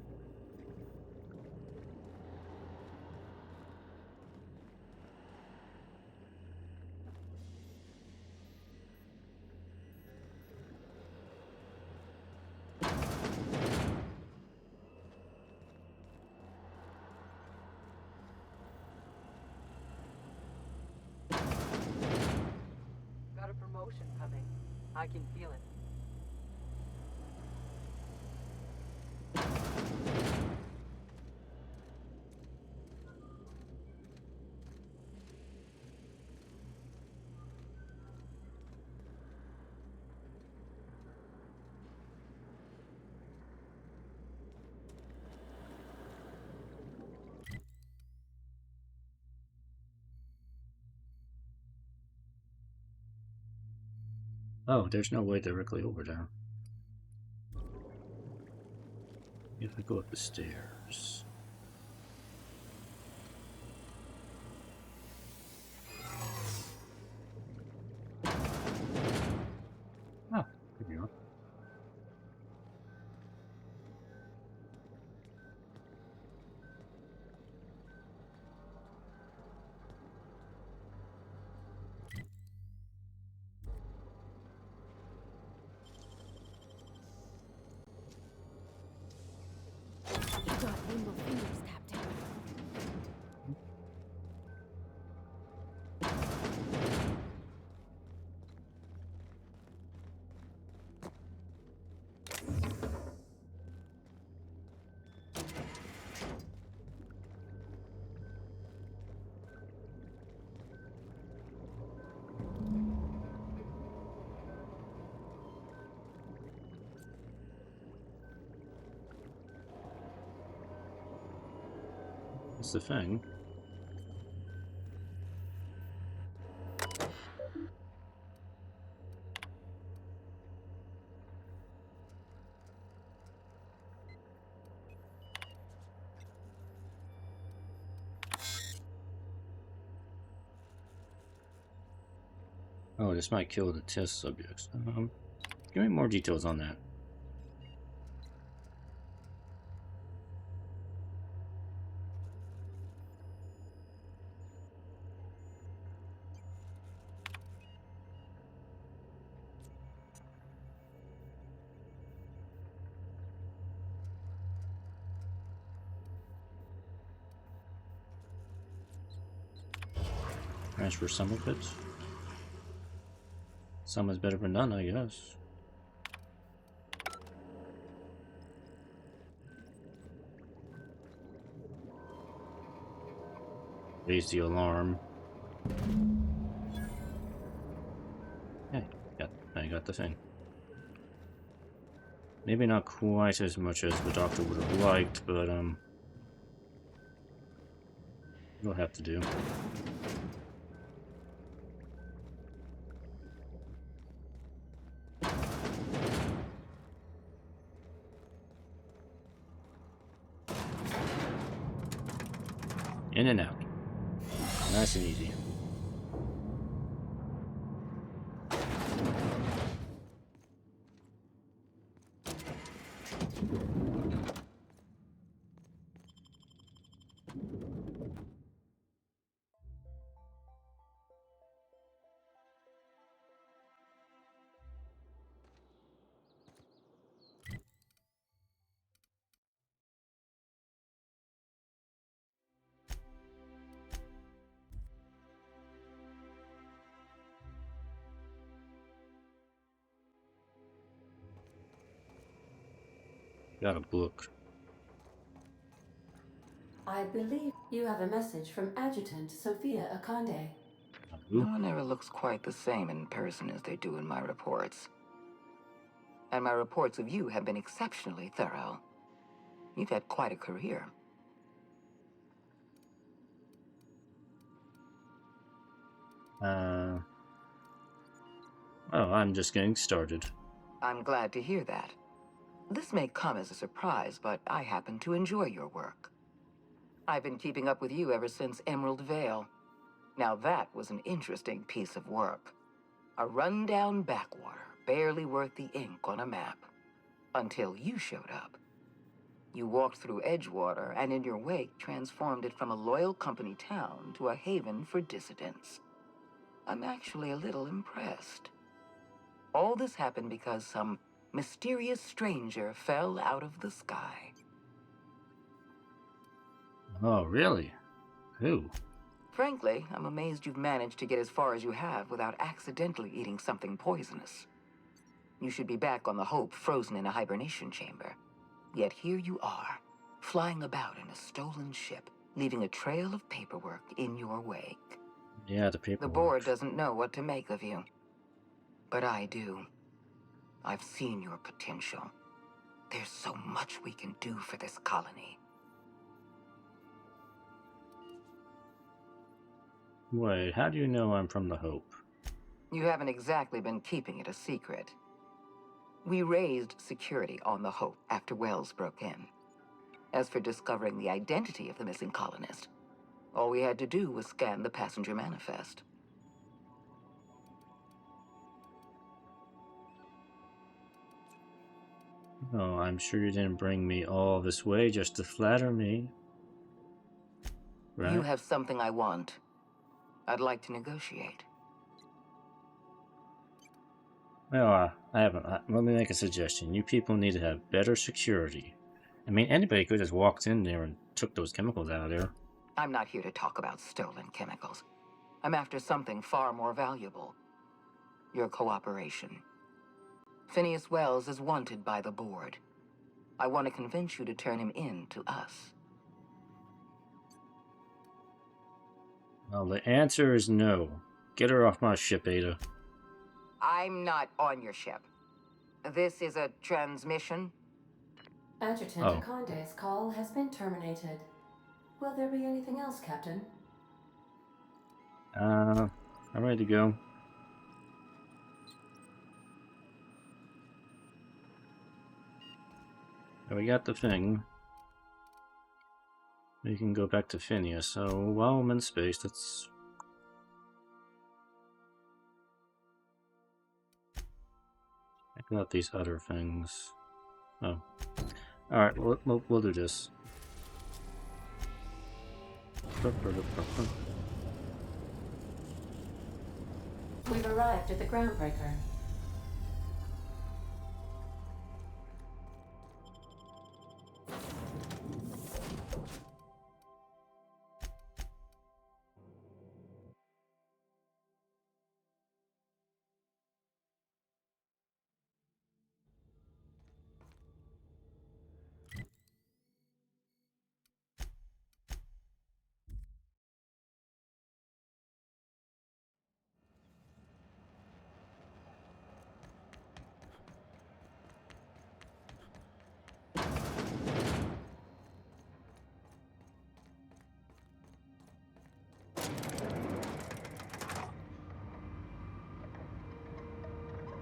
Got a promotion coming. I can feel it. Oh, there's no way directly over there. If I go up the stairs. Oh, there you are. You got nimble fingers, Captain. That's the thing. Oh, this might kill the test subjects. Give me more details on that. Transfer some of it. Some is better than none, I guess. Raise the alarm. Hey, I got the thing. Maybe not quite as much as the doctor would have liked, but it'll have to do. In and out. Nice and easy. Got a book. I believe you have a message from Adjutant Sophia Akande. No one ever looks quite the same in person as they do in my reports. And my reports of you have been exceptionally thorough. You've had quite a career. Well, I'm just getting started. I'm glad to hear that. This may come as a surprise, but I happen to enjoy your work. I've been keeping up with you ever since Emerald Vale. Now that was an interesting piece of work. A rundown backwater, barely worth the ink on a map. Until you showed up. You walked through Edgewater and in your wake transformed it from a loyal company town to a haven for dissidents. I'm actually a little impressed. All this happened because some mysterious stranger fell out of the sky. Oh, really? Who? Frankly, I'm amazed you've managed to get as far as you have without accidentally eating something poisonous. You should be back on the Hope, frozen in a hibernation chamber. Yet here you are, flying about in a stolen ship, leaving a trail of paperwork in your wake. Yeah, the paperwork. The board doesn't know what to make of you. But I do. I've seen your potential. There's so much we can do for this colony. Wait, how do you know I'm from the Hope? You haven't exactly been keeping it a secret. We raised security on the Hope after Wells broke in. As for discovering the identity of the missing colonist, all we had to do was scan the passenger manifest. Oh, I'm sure you didn't bring me all this way just to flatter me. Right? You have something I want. I'd like to negotiate. Well, I haven't. Let me make a suggestion. You people need to have better security. I mean, anybody could just walked in there and took those chemicals out of there. I'm not here to talk about stolen chemicals. I'm after something far more valuable. Your cooperation. Phineas Wells is wanted by the board. I want to convince you to turn him in to us. Well, the answer is no. Get her off my ship, Ada. I'm not on your ship. This is a transmission? Adjutant Akande's call has been terminated. Will there be anything else, Captain? I'm ready to go. We got the thing. We can go back to Phineas. So while I'm in space, let's... check out these other things. Oh. Alright, we'll do this. We've arrived at the groundbreaker.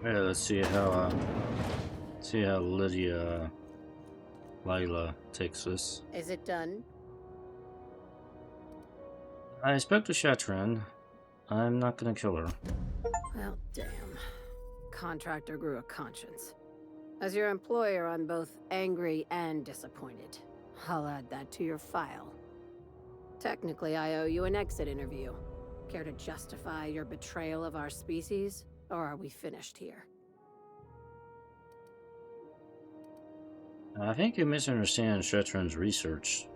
Yeah, let's see how Lila takes this. Is it done? I spoke to Shatran. I'm not gonna kill her. Well, damn. Contractor grew a conscience. As your employer, I'm both angry and disappointed. I'll add that to your file. Technically, I owe you an exit interview. Care to justify your betrayal of our species? Or are we finished here? I think you misunderstand Shatran's research.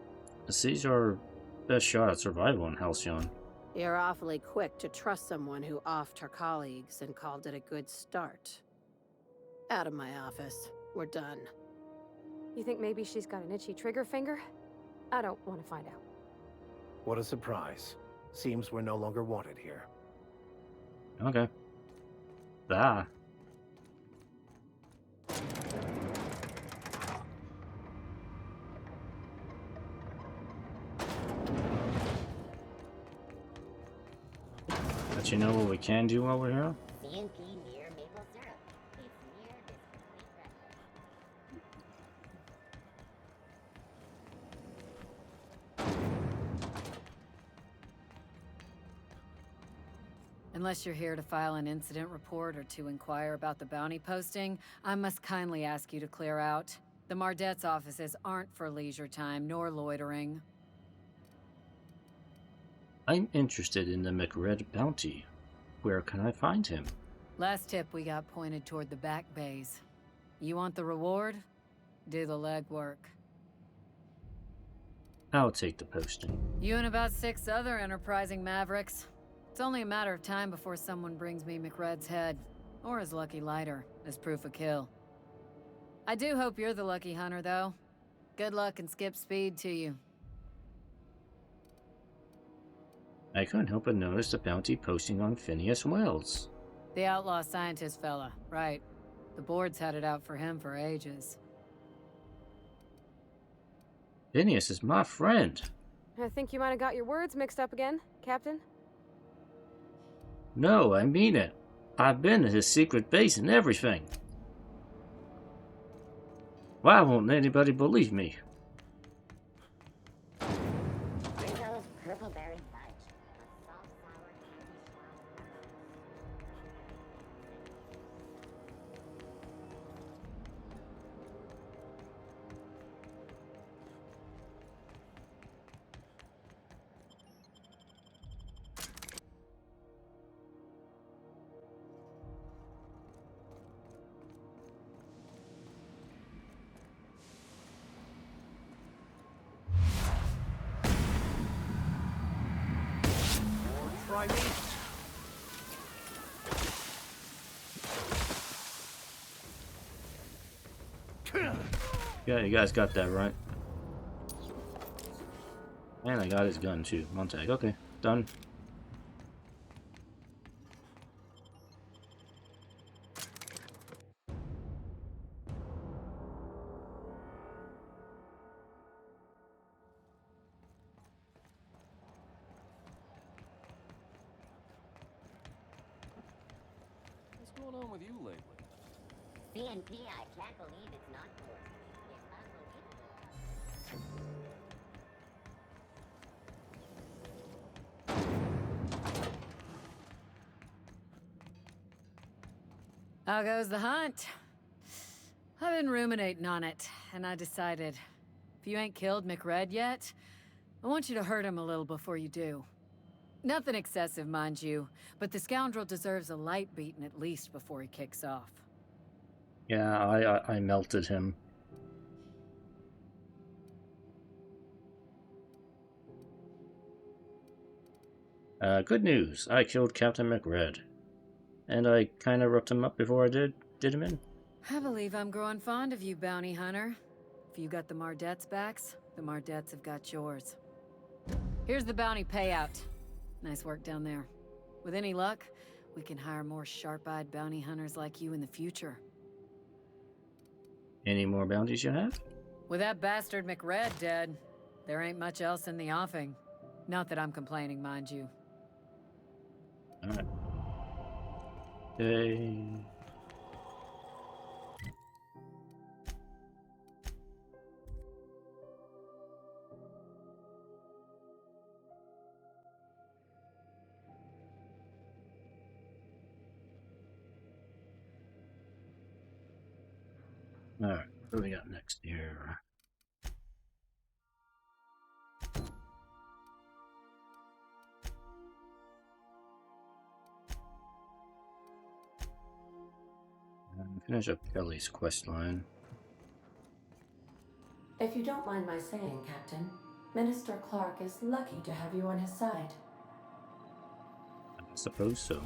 These are best shot at survival in Halcyon. You're awfully quick to trust someone who offed her colleagues and called it a good start. Out of my office. We're done. You think maybe she's got an itchy trigger finger? I don't want to find out. What a surprise. Seems we're no longer wanted here. Okay. Ah. But you know what we can do while we're here? CNP near maple syrup. It's near this complete record. Unless you're here to file an incident report or to inquire about the bounty posting, I must kindly ask you to clear out. The Mardet's offices aren't for leisure time nor loitering. I'm interested in the McRed bounty. Where can I find him? Last tip we got pointed toward the back bays. You want the reward? Do the legwork. I'll take the posting. You and about 6 other enterprising mavericks. It's only a matter of time before someone brings me McRed's head, or his lucky lighter, as proof of kill. I do hope you're the lucky hunter, though. Good luck and skip speed to you. I couldn't help but notice the bounty posting on Phineas Wells. The outlaw scientist fella, right. The board's had it out for him for ages. Phineas is my friend. I think you might have got your words mixed up again, Captain. No, I mean it. I've been to his secret base and everything. Why won't anybody believe me? Rizzo's purple berry fudge. A soft, sour candy Try me. Yeah, you guys got that right. And I got his gun too. One tag. Okay, done. What's going on with you lately? CNP, I can't believe it's not working. It's unbelievable. How goes the hunt? I've been ruminating on it, and I decided, if you ain't killed McRed yet, I want you to hurt him a little before you do. Nothing excessive, mind you, but the scoundrel deserves a light beating at least before he kicks off. Yeah, I melted him. Good news. I killed Captain McRed. And I kind of roughed him up before I did him in. I believe I'm growing fond of you, bounty hunter. If you got the Mardet's backs, the Mardets have got yours. Here's the bounty payout. Nice work down there. With any luck, we can hire more sharp-eyed bounty hunters like you in the future. Any more bounties you have? With that bastard McRed dead, there ain't much else in the offing. Not that I'm complaining, mind you. Alright. Okay. Alright, what do we got next here? Finish up Kelly's quest line. If you don't mind my saying, Captain, Minister Clark is lucky to have you on his side. I suppose so.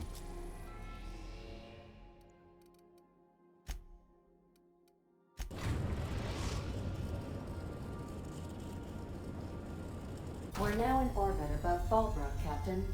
Captain.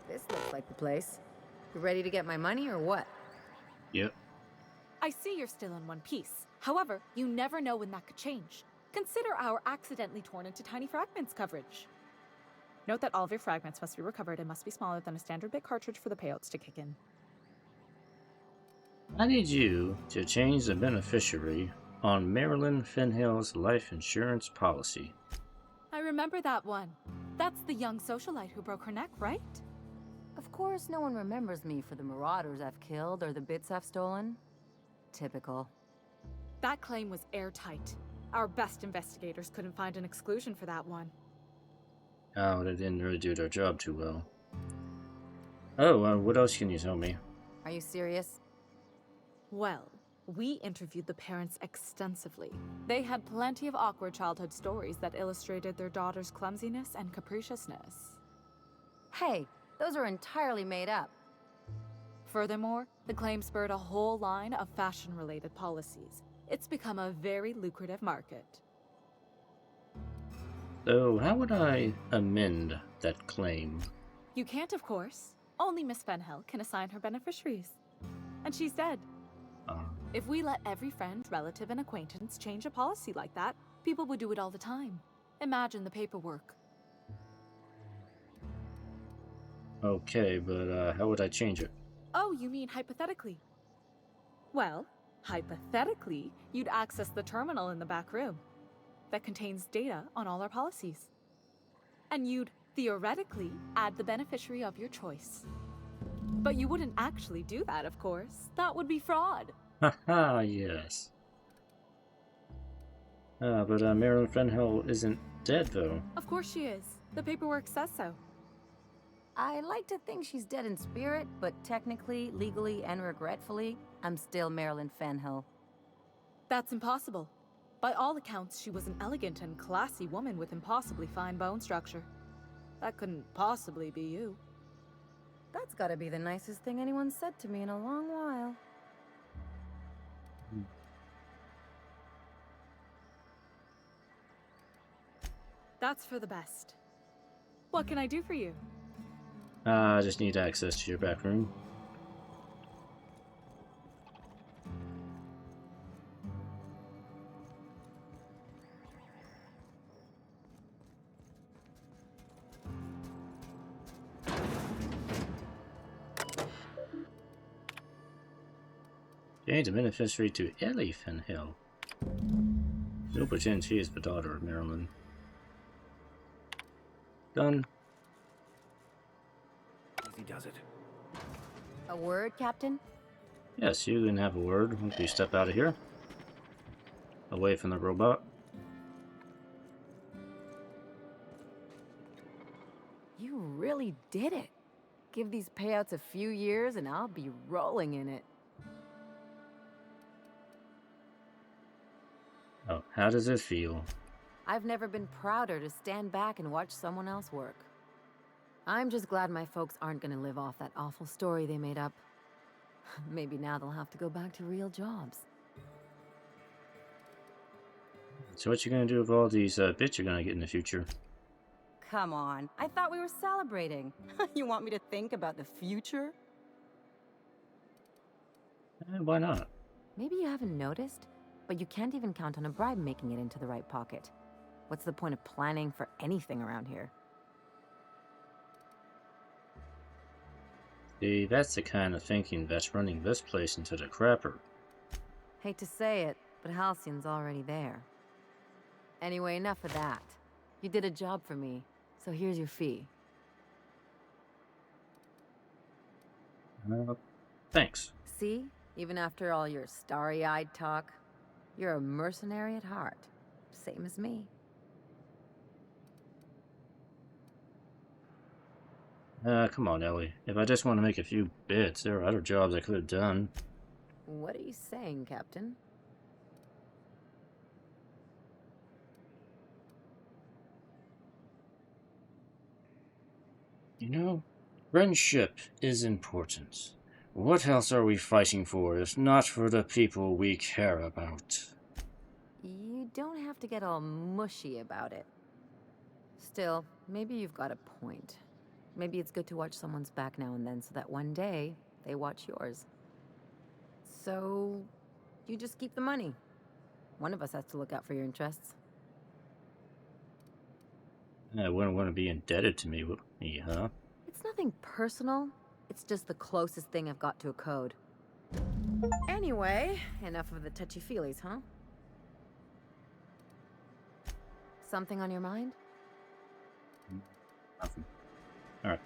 This looks like the place. You ready to get my money or what? Yep. I see you're still in one piece. However, you never know when that could change. Consider our accidentally torn into tiny fragments coverage. Note that all of your fragments must be recovered and must be smaller than a standard bit cartridge for the payouts to kick in. I need you to change the beneficiary on Marilyn Fenhill's life insurance policy. I remember that one. That's the young socialite who broke her neck, right? Of course, no one remembers me for the marauders I've killed or the bits I've stolen. Typical. That claim was airtight. Our best investigators couldn't find an exclusion for that one. Oh, they didn't really do their job too well. Oh, what else can you tell me? Are you serious? Well, we interviewed the parents extensively. They had plenty of awkward childhood stories that illustrated their daughter's clumsiness and capriciousness. Hey, those are entirely made up. Furthermore, the claim spurred a whole line of fashion-related policies. It's become a very lucrative market. So, how would I amend that claim? You can't, of course. Only Miss Fenhill can assign her beneficiaries. And she's dead. If we let every friend, relative, and acquaintance change a policy like that, people would do it all the time. Imagine the paperwork. Okay, but how would I change it? Oh, you mean hypothetically? Well, hypothetically, you'd access the terminal in the back room that contains data on all our policies. And you'd, theoretically, add the beneficiary of your choice. But you wouldn't actually do that, of course. That would be fraud. Haha, yes. But Marilyn Fenhill isn't dead, though. Of course she is. The paperwork says so. I like to think she's dead in spirit, but technically, legally, and regretfully, I'm still Marilyn Fenhill. That's impossible. By all accounts, she was an elegant and classy woman with impossibly fine bone structure. That couldn't possibly be you. That's gotta be the nicest thing anyone's said to me in a long while. That's for the best. What can I do for you? I just need access to your back room. Change the beneficiary to Ellie Fenhill. You'll pretend she is the daughter of Marilyn. Done. Easy does it. A word, Captain? Yes, you can have a word once we step out of here. Away from the robot. You really did it. Give these payouts a few years and I'll be rolling in it. Oh, how does it feel? I've never been prouder to stand back and watch someone else work. I'm just glad my folks aren't gonna live off that awful story they made up. Maybe now they'll have to go back to real jobs. So what you gonna do with all these bits you're gonna get in the future? Come on, I thought we were celebrating. You want me to think about the future? Why not? Maybe you haven't noticed, but you can't even count on a bribe making it into the right pocket. What's the point of planning for anything around here? See, that's the kind of thinking that's running this place into the crapper. Hate to say it, but Halcyon's already there. Anyway, enough of that. You did a job for me, so here's your fee. Thanks. See? Even after all your starry-eyed talk, you're a mercenary at heart. Same as me. Come on, Ellie. If I just want to make a few bits, there are other jobs I could have done. What are you saying, Captain? You know, friendship is important. What else are we fighting for if not for the people we care about? You don't have to get all mushy about it. Still, maybe you've got a point. Maybe it's good to watch someone's back now and then so that one day they watch yours. So, you just keep the money. One of us has to look out for your interests. I wouldn't want to be indebted to me, huh? It's nothing personal. It's just the closest thing I've got to a code. Anyway, enough of the touchy-feelies, huh? Something on your mind? Nothing. Alright.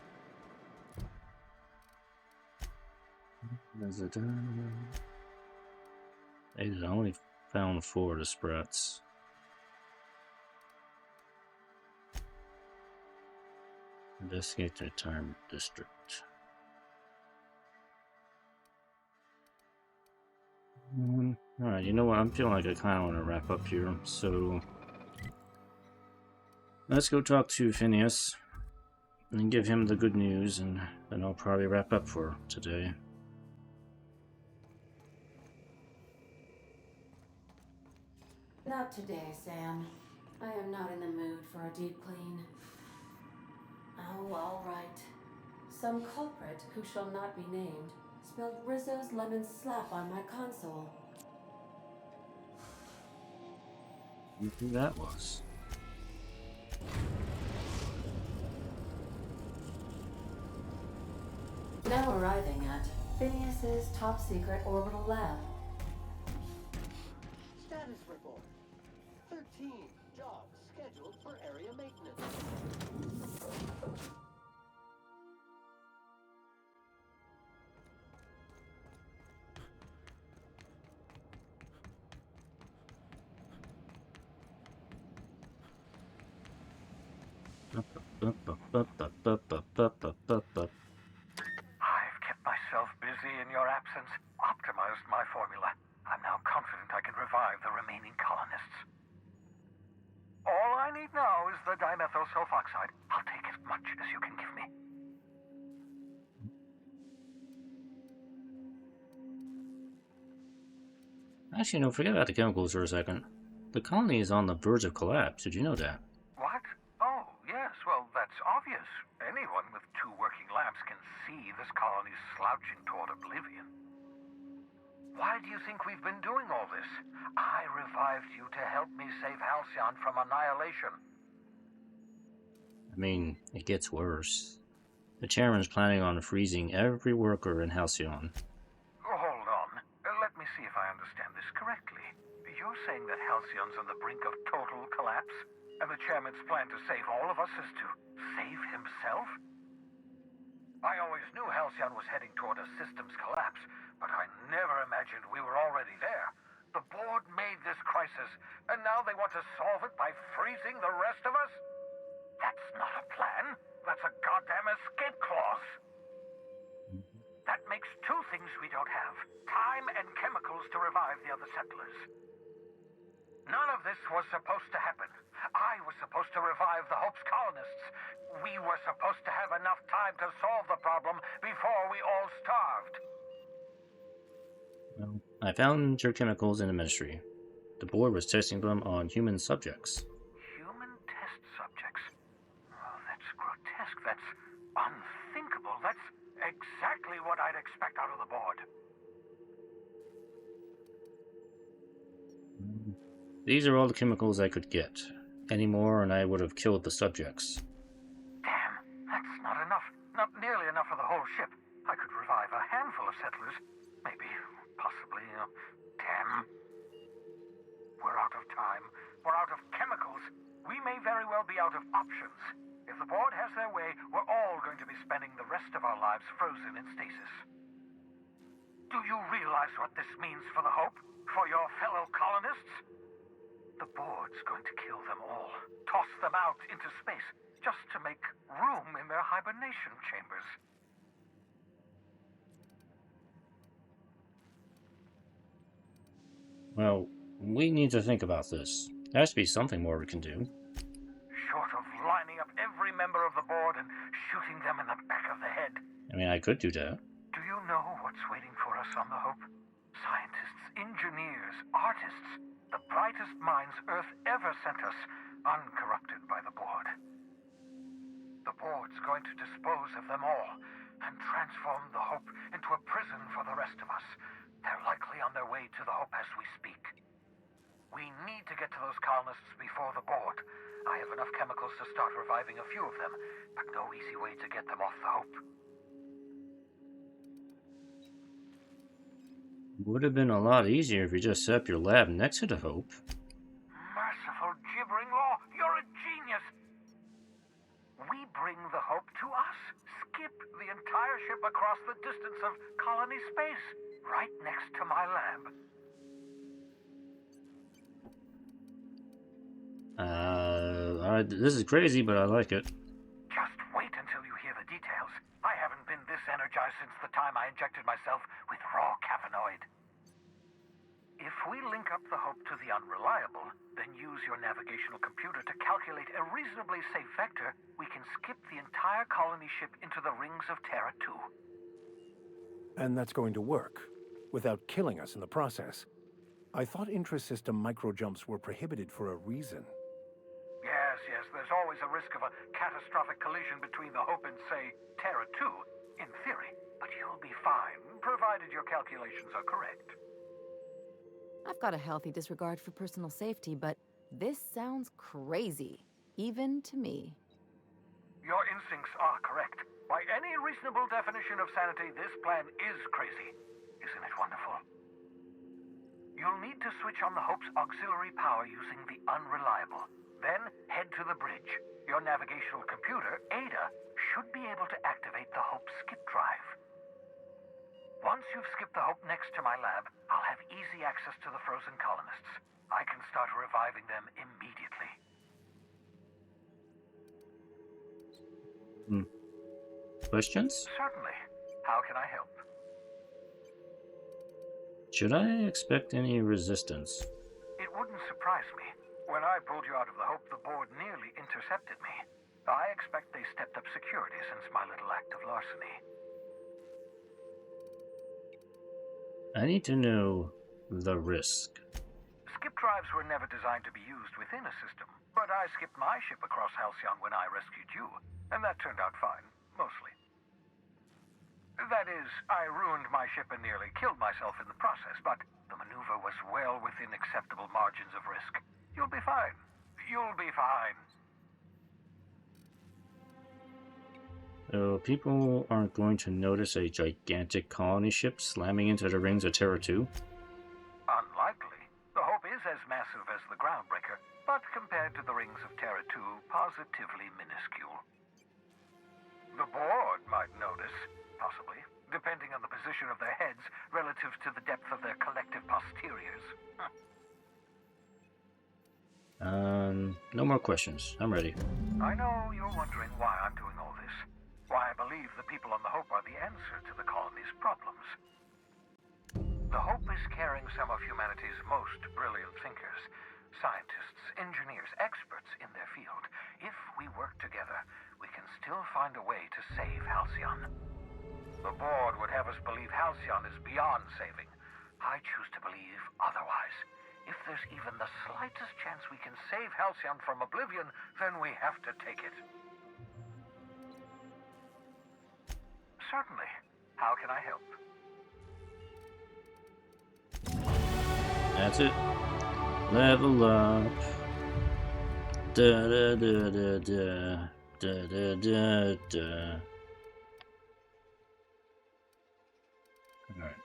I only found 4 of the sprats. Investigate the retirement district. Alright, you know what? I'm feeling like I kind of want to wrap up here, so let's go talk to Phineas and give him the good news, and then I'll probably wrap up for today. Not today, Sam. I am not in the mood for a deep clean. Oh, all right. Some culprit who shall not be named spilled Rizzo's lemon slap on my console. Who that was? Now arriving at Phineas's top secret orbital lab. Status report. 13 jobs scheduled for area maintenance. I've kept myself busy in your absence, optimized my formula. I'm now confident I can revive the remaining colonists. All I need now is the dimethyl sulfoxide. I'll take as much as you can give me. Actually, no, forget about the chemicals for a second. The colony is on the verge of collapse. Did you know that? What? Oh, yes, well, that's obvious. Anyone with 2 working labs can see this colony's slouching toward oblivion. Why do you think we've been doing all this? I revived you to help me save Halcyon from annihilation. I mean, it gets worse. The chairman's planning on freezing every worker in Halcyon. Hold on. Let me see if I understand this correctly. You're saying that Halcyon's on the brink of total collapse? And the chairman's plan to save all of us is to save himself? I always knew Halcyon was heading toward a systems collapse, but I never imagined we were already there. The board made this crisis, and now they want to solve it by freezing the rest of us? That's not a plan. That's a goddamn escape clause. That makes 2 things we don't have. Time and chemicals to revive the other settlers. None of this was supposed to happen. I was supposed to revive the Hope's colonists. We were supposed to have enough time to solve the problem before we all starved. Well, I found your chemicals in the ministry. The board was testing them on human subjects. Human test subjects? Oh, that's grotesque. That's unthinkable. That's exactly what I'd expect out of the board. These are all the chemicals I could get. Any more and I would have killed the subjects. Damn, that's not enough. Not nearly enough for the whole ship. I could revive a handful of settlers. Maybe, possibly, 10. We're out of time. We're out of chemicals. We may very well be out of options. If the board has their way, we're all going to be spending the rest of our lives frozen in stasis. Do you realize what this means for the Hope? For your fellow colonists? The board's going to kill them all. Toss them out into space, just to make room in their hibernation chambers. Well, we need to think about this. There has to be something more we can do. Short of lining up every member of the board and shooting them in the back of the head. I mean, I could do that. Do you know what's waiting for us on the Hope? Scientists, engineers, artists, the brightest minds Earth ever sent us, uncorrupted by the board. The board's going to dispose of them all and transform the Hope into a prison for the rest of us. They're likely on their way to the Hope as we speak. We need to get to those colonists before the board. I have enough chemicals to start reviving a few of them, but no easy way to get them off the Hope. Would have been a lot easier if you just set up your lab next to the Hope. Merciful gibbering law, you're a genius! We bring the Hope to us. Skip the entire ship across the distance of colony space, right next to my lab. This is crazy, but I like it. Just wait until you hear the details. I haven't been this energized since the time I injected myself with raw cavanoid. If we link up the Hope to the Unreliable, then use your navigational computer to calculate a reasonably safe vector, we can skip the entire colony ship into the rings of Terra 2. And that's going to work, without killing us in the process. I thought intra-system microjumps were prohibited for a reason. Yes, there's always a risk of a catastrophic collision between the Hope and, say, Terra 2, in theory. But you'll be fine, provided your calculations are correct. I've got a healthy disregard for personal safety, but this sounds crazy, even to me. Your instincts are correct. By any reasonable definition of sanity, this plan is crazy. Isn't it wonderful? You'll need to switch on the Hope's auxiliary power using the Unreliable. Then head to the bridge. Your navigational computer, Ada, should be able to activate the Hope's skip drive. Once you've skipped the Hope next to my lab, I'll have easy access to the frozen colonists. I can start reviving them immediately. Questions? Certainly. How can I help? Should I expect any resistance? It wouldn't surprise me. When I pulled you out of the Hope, the board nearly intercepted me. I expect they stepped up security since my little act of larceny. I need to know the risk. Skip drives were never designed to be used within a system, but I skipped my ship across Halcyon when I rescued you, and that turned out fine, mostly. That is, I ruined my ship and nearly killed myself in the process, but the maneuver was well within acceptable margins of risk. You'll be fine. You'll be fine. So people aren't going to notice a gigantic colony ship slamming into the rings of Terra 2? Unlikely. The Hope is as massive as the Groundbreaker, but compared to the rings of Terra 2, positively minuscule. The board might notice, possibly, depending on the position of their heads relative to the depth of their collective posteriors. No more questions. I'm ready. I know you're wondering why I'm doing all this. Why I believe the people on the Hope are the answer to the colony's problems. The Hope is carrying some of humanity's most brilliant thinkers, scientists, engineers, experts in their field. If we work together, we can still find a way to save Halcyon. The board would have us believe Halcyon is beyond saving. I choose to believe otherwise. If there's even the slightest chance we can save Halcyon from oblivion, then we have to take it. Certainly. How can I help? That's it. Level up. Da da da da da da da da da. Alright.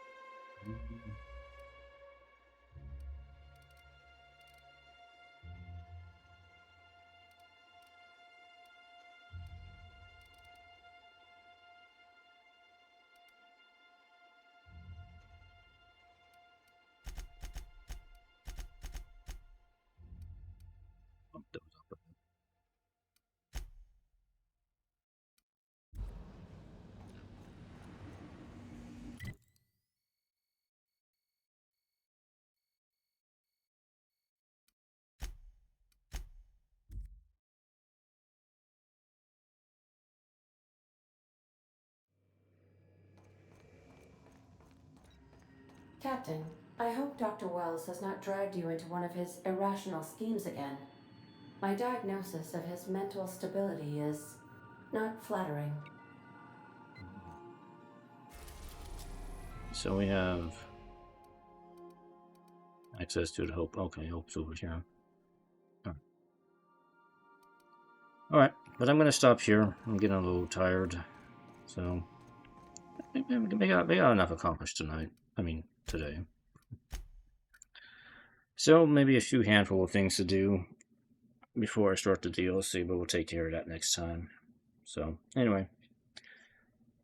bump those up. Captain, I hope Dr. Wells has not dragged you into one of his irrational schemes again. My diagnosis of his mental stability is not flattering. So we have access to the Hope. Okay, Hope's over here. Alright, but I'm going to stop here. I'm getting a little tired. So, we got enough accomplished tonight. I mean, today. So, maybe a few handful of things to do before I start the DLC, but we'll take care of that next time. So, anyway.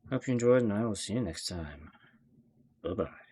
Hope you enjoyed, and I will see you next time. Bye-bye.